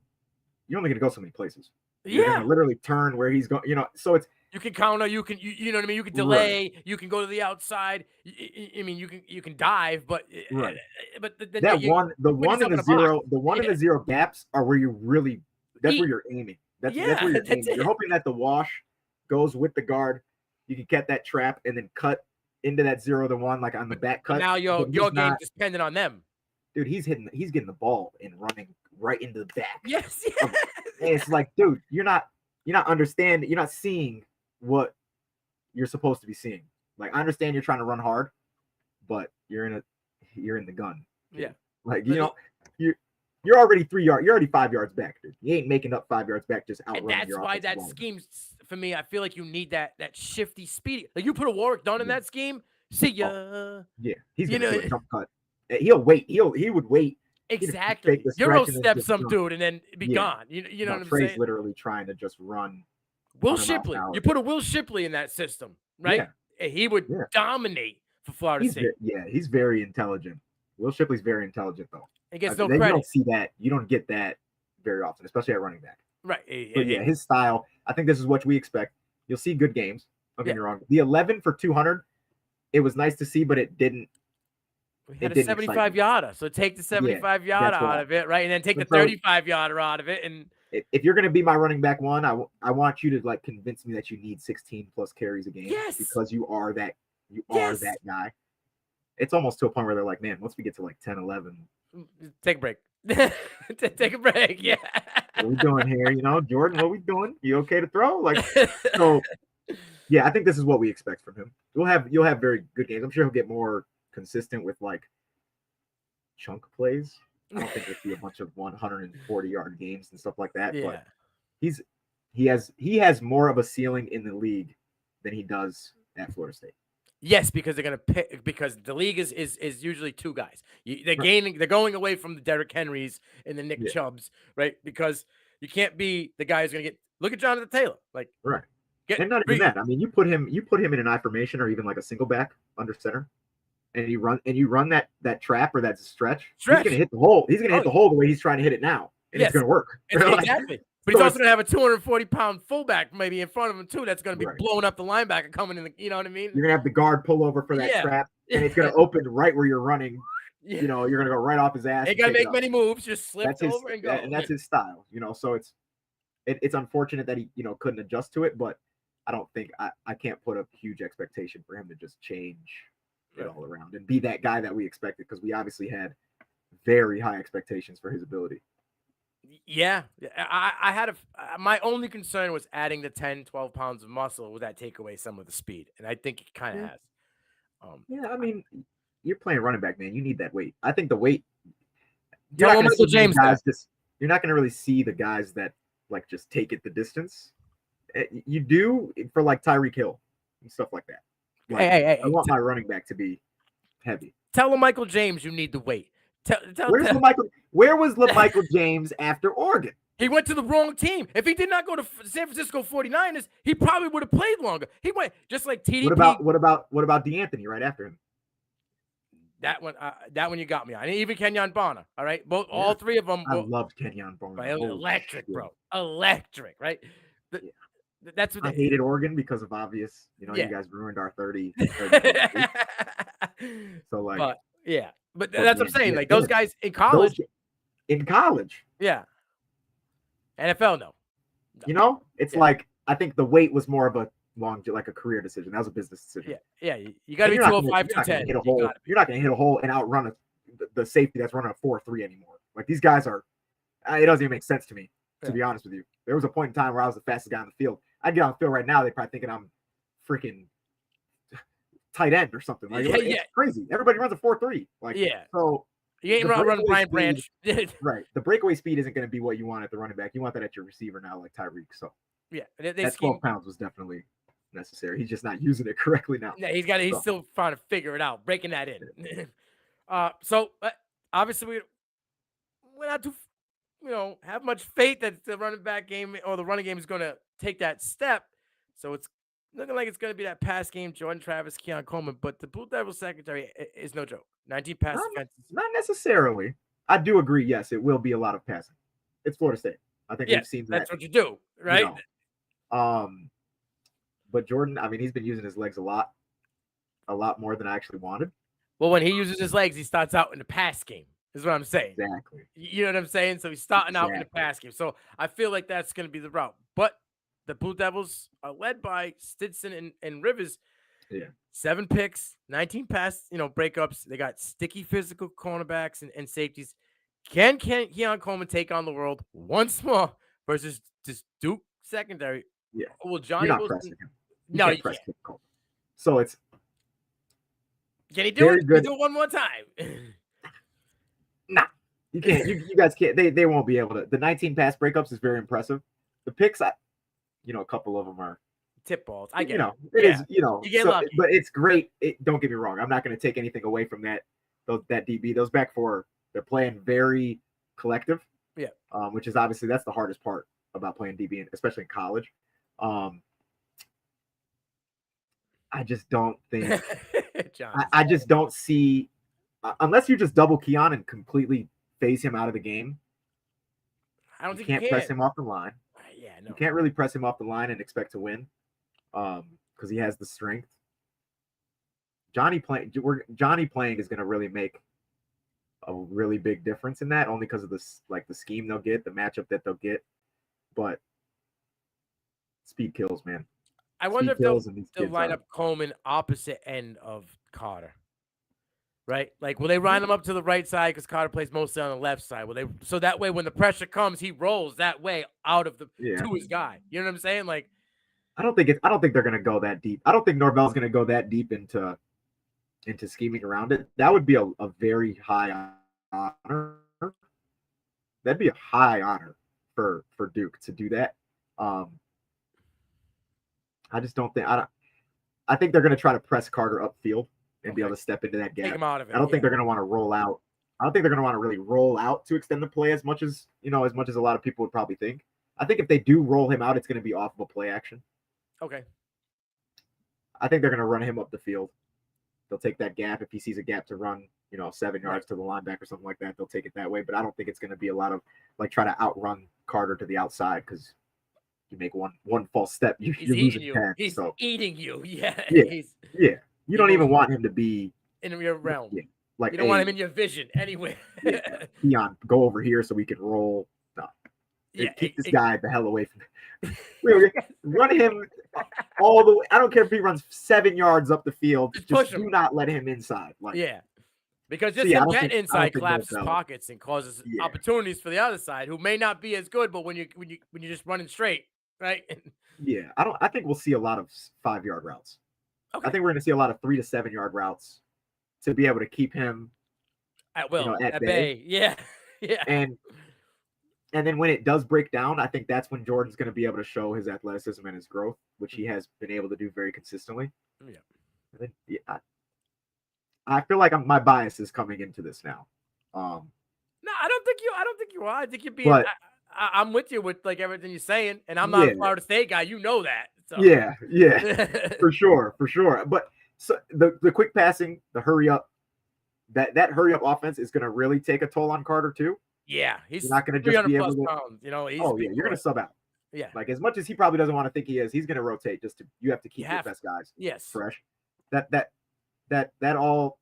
so many places. You're gonna literally turn where he's going. So it's you can counter. You can you know what I mean. You can delay. Right. You can go to the outside. I mean, you can dive, but right. But the one in the zero gaps are where you really. That's where you're aiming. That's where you're aiming. You're hoping that the wash goes with the guard. You can get that trap and then cut into that 0-1 like on the back cut. But now your game is dependent on them. Dude, he's getting the ball and running right into the back. Yes. And it's like, dude, you're not understanding. You're not seeing what you're supposed to be seeing. Like, I understand you're trying to run hard, but you're in the gun. Dude. Yeah. Like, you're already 3 yards. You're already 5 yards back, dude. You ain't making up 5 yards back just outrunning your offensive line. And that's why that scheme, for me, I feel like you need that shifty, speedy. Like, you put a Warwick Dunn in that scheme, see ya. Yeah. He's going to do a jump cut. He'll wait. He would wait. Exactly. Euro step some dude and then be gone. You know what I'm saying? Trey's literally trying to just run. Will Shipley. You put a Will Shipley in that system, right? Yeah. He would dominate for Florida State. He's very intelligent. Will Shipley's very intelligent, though. He gets no credit. You don't see that. You don't get that very often, especially at running back. Right. But his style, I think this is what we expect. You'll see good games. Don't get me wrong. The 11 for 200, it was nice to see, but it didn't. We had a 75-yarder, so take the 75-yarder out of it, right? And then take the 35-yarder out of it. And if you're going to be my running back one, I want you to convince me that you need 16 plus carries a game. Yes. Because you are that guy. It's almost to a point where they're like, man, once we get to 10, 11. Take a break. Take a break. Yeah. What are we doing here? Jordan, what are we doing? You okay to throw? So yeah, I think this is what we expect from him. You'll have very good games. I'm sure he'll get more consistent with chunk plays. I don't think there'll be a bunch of 140-yard games and stuff like that. Yeah. But he has more of a ceiling in the league than he does at Florida State. Yes, because they're gonna pick because the league is usually two guys. They're going away from the Derrick Henrys and the Nick Chubbs, right? Because you can't be the guy who's gonna get. Look at Jonathan Taylor, right. And not even that. I mean, you put him in an I formation or even a single back under center, and you run that trap or that stretch. He's gonna hit the hole. He's gonna hit the hole the way he's trying to hit it now, and it's gonna work. Exactly. But he's also going to have a 240-pound fullback maybe in front of him, too. That's going to be blowing up the linebacker coming in. You know what I mean? You're going to have the guard pull over for that trap, and it's going to open right where you're running. Yeah. You're going to go right off his ass. He got to make many moves, just slip over and go. And that's his style. So it's unfortunate that he couldn't adjust to it, but I don't think I can't put a huge expectation for him to just change it all around and be that guy that we expected, because we obviously had very high expectations for his ability. Yeah, I had my only concern was adding the 10, 12 pounds of muscle. Would that take away some of the speed? And I think it kind of has. Yeah, I mean, you're playing running back, man. You need that weight. I think the weight. Tell him Michael James guys you're not going to really see the guys that like just take it the distance. You do for like Tyreek Hill and stuff like that. Like, hey, I want my running back to be heavy. Tell him Michael James you need the weight. Where was LaMichael James after Oregon? He went to the wrong team. If he did not go to San Francisco 49ers, he probably would have played longer. He went just like TDP. What about DeAnthony right after him? That one you got me on. And even Kenyon Bonner. All right, all three of them. I loved Kenyon Bonner. Electric, bro. Electric, right? That's what I hated Oregon because of obvious. You guys ruined our 30. So like, but that's what I'm saying. Like those guys in college. Yeah. NFL, no. It's like I think the weight was more of a like a career decision. That was a business decision. Yeah. You got to be 205, 210. You're not going to hit a hole and outrun the safety that's running a 4.3 anymore. Like these guys are. It doesn't even make sense to me, to be honest with you. There was a point in time where I was the fastest guy on the field. I'd get on the field right now. They're probably thinking I'm freaking tight end or something. Like, it's crazy. Everybody runs a 4.3. Like, so you ain't run Brian Branch. Right. The breakaway speed isn't going to be what you want at the running back. You want that at your receiver now, like Tyreek. So that 12 pounds was definitely necessary. He's just not using it correctly now. Yeah, he's still trying to figure it out, breaking that in. So obviously we're not too have much faith that the running back game or the running game is going to take that step. So it's looking like it's going to be that pass game, Jordan Travis, Keon Coleman. But the Blue Devils secondary is no joke. 19 pass defenses. Not necessarily. I do agree. Yes, it will be a lot of passing. It's Florida State. I think we've seen that. That's what you do, right? But Jordan, I mean, he's been using his legs a lot more than I actually wanted. Well, when he uses his legs, he starts out in the pass game. Is what I'm saying. Exactly. You know what I'm saying? So he's starting out in the pass game. So I feel like that's going to be the route. But the Blue Devils are led by Stinson and Rivers. Yeah. 7 picks, 19 pass, breakups. They got sticky physical cornerbacks and safeties. Can Keon Coleman take on the world once more versus this Duke secondary? Yeah. Well, Johnny You're not pressing him. No, you can't. So it's can he do it? Can he do it one more time? Nah, you can't. You guys can't. They won't be able to. The 19 pass breakups is very impressive. The picks, a couple of them are tip balls. I get it. It is. You get lucky. But it's great. Don't get me wrong. I'm not going to take anything away from that. That DB, those back four, they're playing very collective. Yeah. Which is obviously that's the hardest part about playing DB, especially in college. I just don't think. I just don't see. Unless you just double Keon and completely phase him out of the game, I don't think you can't press him off the line. Yeah, no. You can't really press him off the line and expect to win, because he has the strength. Johnny playing is going to really make a really big difference in that, only because of this, like the scheme they'll get, the matchup that they'll get. But speed kills, man. I wonder if they'll line up Coleman opposite end of Carter. Right? Like, will they line him up to the right side because Carter plays mostly on the left side? So that way when the pressure comes, he rolls that way out of to his guy. You know what I'm saying? Like, I don't think they're gonna go that deep. I don't think Norvell's gonna go that deep into scheming around it. That would be a very high honor. That'd be a high honor for Duke to do that. I just don't think I think they're gonna try to press Carter upfield and be able to step into that gap. Take him out of it. I don't think they're going to want to roll out. I don't think they're going to want to really roll out to extend the play as much as a lot of people would probably think. I think if they do roll him out, it's going to be off of a play action. Okay. I think they're going to run him up the field. They'll take that gap. If he sees a gap to run, 7 yards to the linebacker or something like that, they'll take it that way. But I don't think it's going to be a lot of like try to outrun Carter to the outside, because you make one false step, you're losing 10. He's eating you. Yeah. Yeah. You don't even want him to be in your realm. Yeah, like you don't want him in your vision anyway. Keon, go over here so we can roll. No. Yeah, keep this guy the hell away from me. Run him all the way. I don't care if he runs 7 yards up the field. Just Just push him. do not let him inside. Like, yeah. Because So, just yeah, I him don't getting think- I don't inside think collapses Norvell- pockets and causes Yeah. opportunities for the other side, who may not be as good, but when you're just running straight, right? Yeah, I think we'll see a lot of 5-yard routes. Okay. I think we're going to see a lot of 3 to 7 yard routes to be able to keep him At will, at at bay. bay. Yeah. Yeah. And then when it does break down, I think that's when Jordan's going to be able to show his athleticism and his growth, which he has been able to do very consistently. Yeah. And then, I feel like my bias is coming into this now. No, I don't think you are. I think you're being. But- I'm with you with like everything you're saying, and I'm not a Yeah. Florida State guy. You know that. So. Yeah, for sure. But so the quick passing, the hurry up, that hurry up offense is going to really take a toll on Carter too. Yeah, he's You're not going to just 300 be plus able to. pounds. You know, he's You're going to sub out. Yeah, Like as much as he probably doesn't want to think he is, he's going to rotate. You have to keep your best guys yes fresh. That all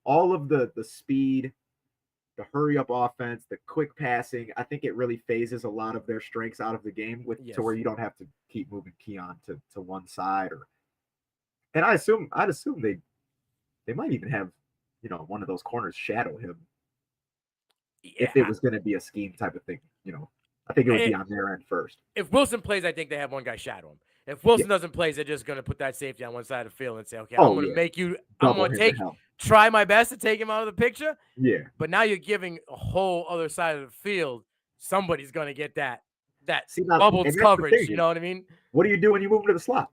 of the speed, the hurry up offense, the quick passing, I think it really phases a lot of their strengths out of the game to where you don't have to keep moving Keon to one side and I'd assume they might even have, one of those corners shadow him if it was going to be a scheme type of thing, I think it would be on their end first. If Wilson plays, I think they have one guy shadow him. If Wilson doesn't play, they're just going to put that safety on one side of the field and say, okay, I'm going to make you, I'm going to try my best to take him out of the picture. Yeah. But now you're giving a whole other side of the field. Somebody's going to get that bubbled coverage. You know what I mean? What do you do when you move him to the slot?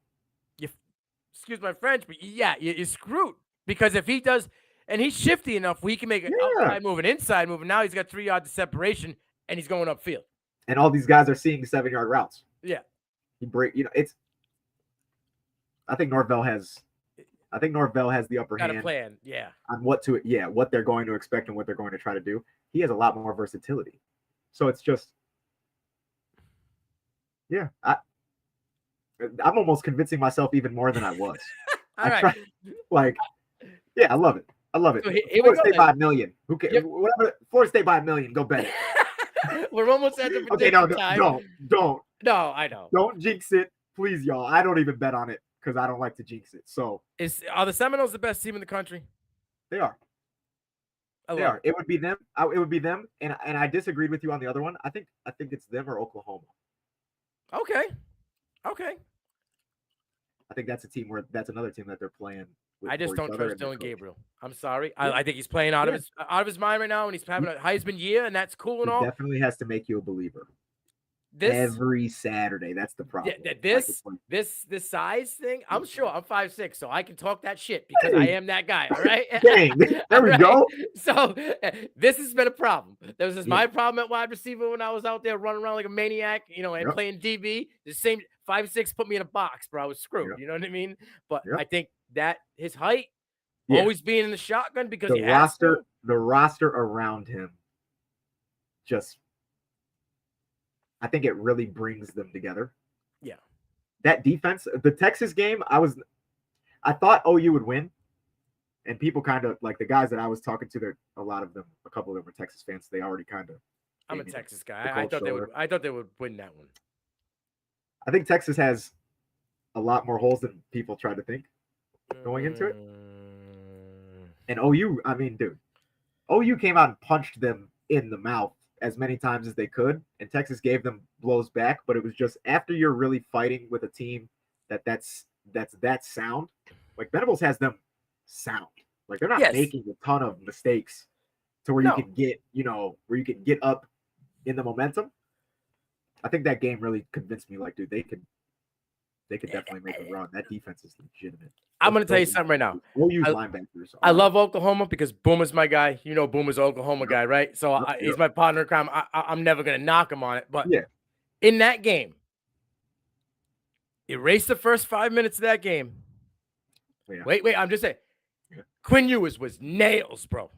Excuse my French, but yeah, you're screwed. Because if he does, and he's shifty enough, we can make an outside move, an inside move. And now he's got 3 yards of separation, and he's going upfield. And all these guys are seeing 7-yard routes. Yeah. I think Norvell has the upper hand. Got a plan, yeah. On what they're going to expect and what they're going to try to do. He has a lot more versatility. So it's just, I'm almost convincing myself even more than I was. All right. I love it. I love it. So here Florida State by $1 million. Who cares? Yep. Whatever. Florida State by $1 million. Go bet it. We're almost at the prediction time. Don't. No, I know. Don't jinx it, please, y'all. I don't even bet on it because I don't like to jinx it. So, are the Seminoles the best team in the country? They are. They are. It would be them. It would be them. And I disagreed with you on the other one. I think it's them or Oklahoma. Okay. I think that's another team that they're playing. I just don't trust Dylan Gabriel. I'm sorry. I think he's playing out of his mind right now, and he's having a Heisman year, and that's cool and all. Definitely has to make you a believer. Every Saturday, that's the problem. This size thing, I'm sure I'm 5'6", so I can talk that shit because I am that guy. All right. Dang, there we go. So this has been a problem. This is my problem at wide receiver when I was out there running around like a maniac, and playing DB. The same 5'6" put me in a box, bro. I was screwed. You know what I mean? But I think that his height, always being in the shotgun because the roster around him, I think it really brings them together. Yeah. That defense, the Texas game, I thought OU would win. And people kind of like the guys that I was talking to, a lot of them, a couple of them were Texas fans. So they already kind of. I'm a Texas guy. I thought they would win that one. I think Texas has a lot more holes than people try to think going into it. And OU, I mean, dude, OU came out and punched them in the mouth as many times as they could, and Texas gave them blows back. But it was just after you're really fighting with a team that's that sound. Like Venables has them sound. Like they're not making a ton of mistakes to where you can get up in the momentum. I think that game really convinced me. Like, dude, they could definitely make a run. That defense is legitimate. I'm going to tell you something right now. We'll use linebackers. I love Oklahoma because Boomer's my guy. You know, Boomer's an Oklahoma guy, right? So he's my partner in crime. I'm never going to knock him on it. But in that game, erase the first 5 minutes of that game. Yeah. Wait. I'm just saying. Yeah. Quinn Ewers was nails, bro.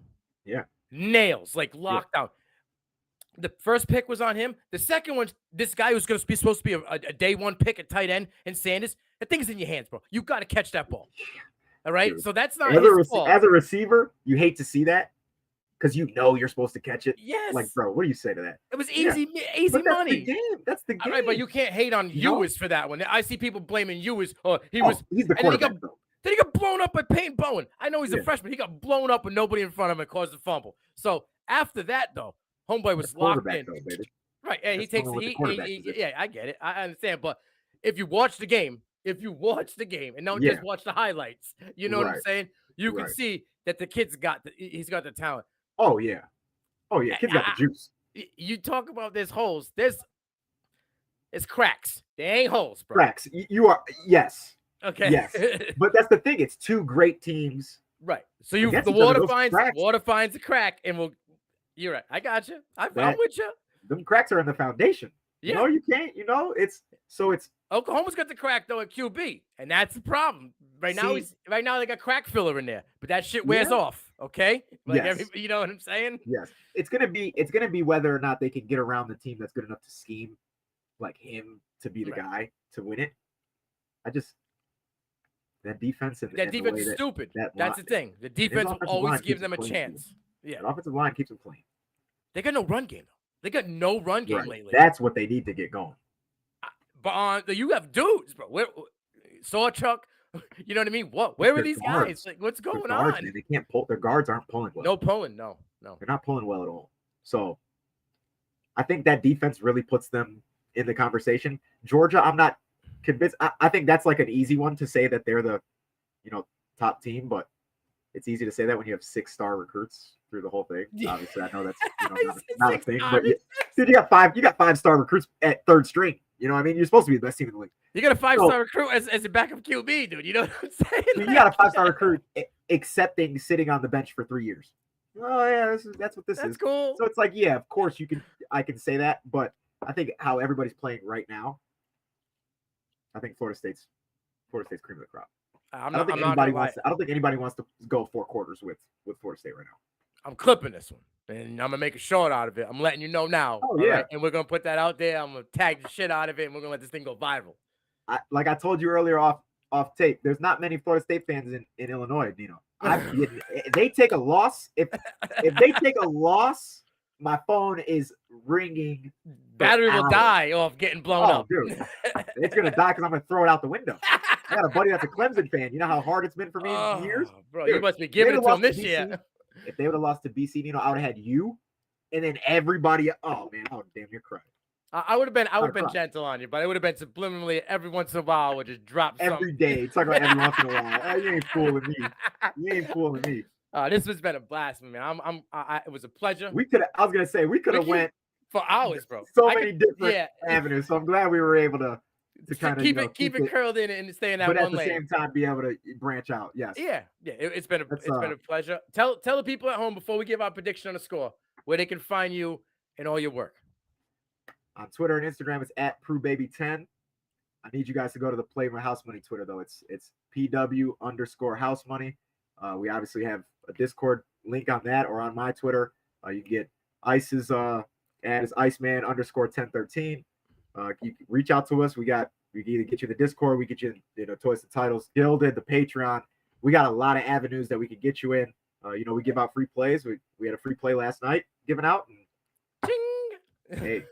Yeah. Nails, like lockdown. The first pick was on him. The second one, this guy who's supposed to be a day one pick at tight end, and Sanders, that thing is in your hands, bro. You got to catch that ball. All right? Dude. So that's not his fault. As a receiver, you hate to see that because you know you're supposed to catch it. Yes. Like, bro, what do you say to that? It was Yeah. easy But money. That's the game. All right, but you can't hate on You know? Ewers for that one. I see people blaming Ewers. He's the quarterback, though. Then he got blown up by Peyton Bowen. I know he's a Yeah. freshman. He got blown up with nobody in front of him and caused a fumble. So after that, though, homeboy was locked in. Though, baby. Right, and he takes yeah, I get it. I understand. But if you watch the game, and don't just watch the highlights, you know what I'm saying? You can see that the kid's he's got the talent. Oh yeah. Kid's got the juice. You talk about there's holes. It's cracks. They ain't holes, bro. Cracks. You are yes. Okay. Yes. But that's the thing. It's two great teams. Right. So the water finds a crack, and you're right. I got you. I'm with you. Them cracks are in the foundation. Yeah. You can't. It's Oklahoma's got the crack though at QB, and that's the problem. Right now they got crack filler in there, but that shit wears off. Okay. You know what I'm saying? Yes. It's gonna be whether or not they can get around the team that's good enough to scheme like him to be the guy to win it. That defense is stupid. That's the thing. The defense will always give them a chance. Yeah. The offensive line keeps them clean. They got no run game though. They got no run game lately. That's what they need to get going. But you have dudes, bro. Sawchuck, you know what I mean? Where are these guys? Like, what's going on? Man, they can't pull. Their guards aren't pulling well. No pulling. No. They're not pulling well at all. So I think that defense really puts them in the conversation. Georgia, I'm not convinced. I think that's like an easy one to say that they're the, top team, but it's easy to say that when you have 6-star recruits through the whole thing. Obviously, I know that's not a thing, but dude, you got 5-star recruits at third string. You know what I mean? You're supposed to be the best team in the league. You got a 5-star recruit as a backup QB, dude. You know what I'm saying? You got a 5-star recruit accepting sitting on the bench for 3 years. Oh yeah, that's what this is. That's cool. So it's like, yeah, of course I can say that, but I think how everybody's playing right now, I think Florida State's cream of the crop. I don't think anybody wants to go 4 quarters with Florida State right now. I'm clipping this one, and I'm gonna make a short out of it. I'm letting you know now. Oh yeah, right? And we're gonna put that out there. I'm gonna tag the shit out of it, and we're gonna let this thing go viral. Like I told you earlier off tape, there's not many Florida State fans in Illinois. They take a loss. If they take a loss, my phone is ringing. Battery will die off getting blown up. Dude, it's gonna die because I'm gonna throw it out the window. I got a buddy that's a Clemson fan. You know how hard it's been for me in years, bro. Dude, you must be giving it to him this year. If they would have lost to BC, I would have had you, and then everybody. Oh man, I would damn near cry. I would have been gentle on you, but it would have been subliminally every once in a while. I would just drop every day. Talk about every once in a while. You ain't fooling me. You ain't fooling me. This has been a blast, man. It was a pleasure. We could have went for hours, bro. Many different avenues. So I'm glad we were able to kind of keep it curled in and stay in that one lane. But at the same time, be able to branch out. Yes. Yeah. It's been a pleasure. Tell the people at home before we give our prediction on the score where they can find you and all your work. On Twitter and Instagram, it's at PrueBaby10. I need you guys to go to the Play My House Money Twitter though. It's PW_house money. We obviously have a Discord link on that, or on my Twitter. You can get Ice's ad is Iceman_1013. You can reach out to us. We can either get you the Discord, we get you Toys and Titles Gilded, the Patreon. We got a lot of avenues that we can get you in. We give out free plays. We had a free play last night given out. And, hey,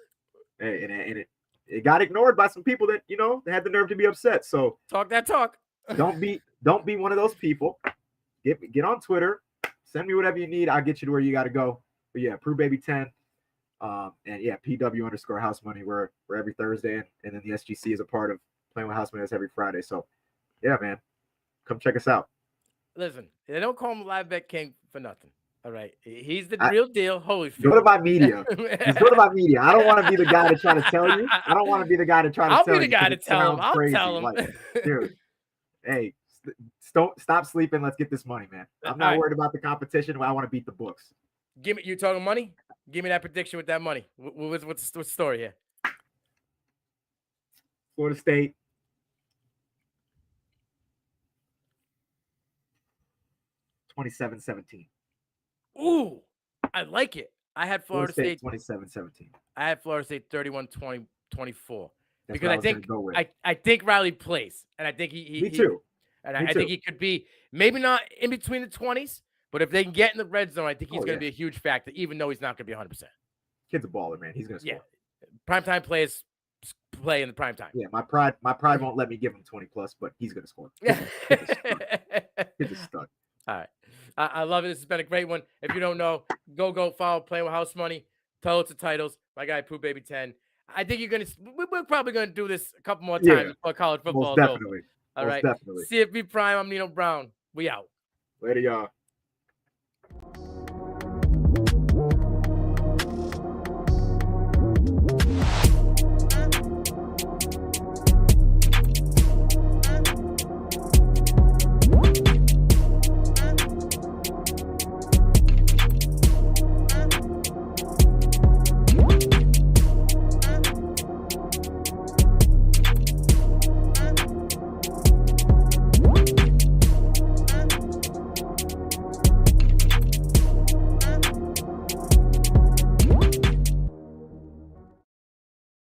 and it got ignored by some people that they had the nerve to be upset. So talk that talk. Don't be one of those people. Get on Twitter. Send me whatever you need. I'll get you to where you got to go. But yeah, PrueBaby10. And yeah, PW_house money. We're every Thursday, and then the SGC is a part of Playing with House Money. That's every Friday. So yeah, man, come check us out. Listen, they don't call him Live Bet King for nothing. All right, he's the real deal. Holyfield. Go to my media. Just go to my media. I don't want to be the guy to try to tell you. I don't want to be the guy to try to tell you. I'll be the guy to tell him. I'll tell him. Like, dude, hey, stop sleeping. Let's get this money, man. I'm not worried about the competition. I want to beat the books. You talking money? Give me that prediction with that money. What's the story here? Florida State. 27-17. Ooh, I like it. I had Florida State 27-17. I had Florida State 31-24. Because I think Riley plays, and I think he Me too. And I think he could be maybe not in between the 20s, But if they can get in the red zone, I think he's Oh, going to yeah. be a huge factor, even though he's not going to be 100%. Kid's a baller, man. He's gonna score. Yeah, primetime players play in the prime time. Yeah, my pride won't let me give him 20 plus, but he's gonna score. He's a stud. All right, I love it. This has been a great one. If you don't know, go follow Playing with House Money. Tell to titles. My guy Pooh Baby 10. I think we're probably gonna do this a couple more times before college football. Most definitely. All right. Definitely. CFB Prime. I'm Nino Brown. We out. Later, y'all.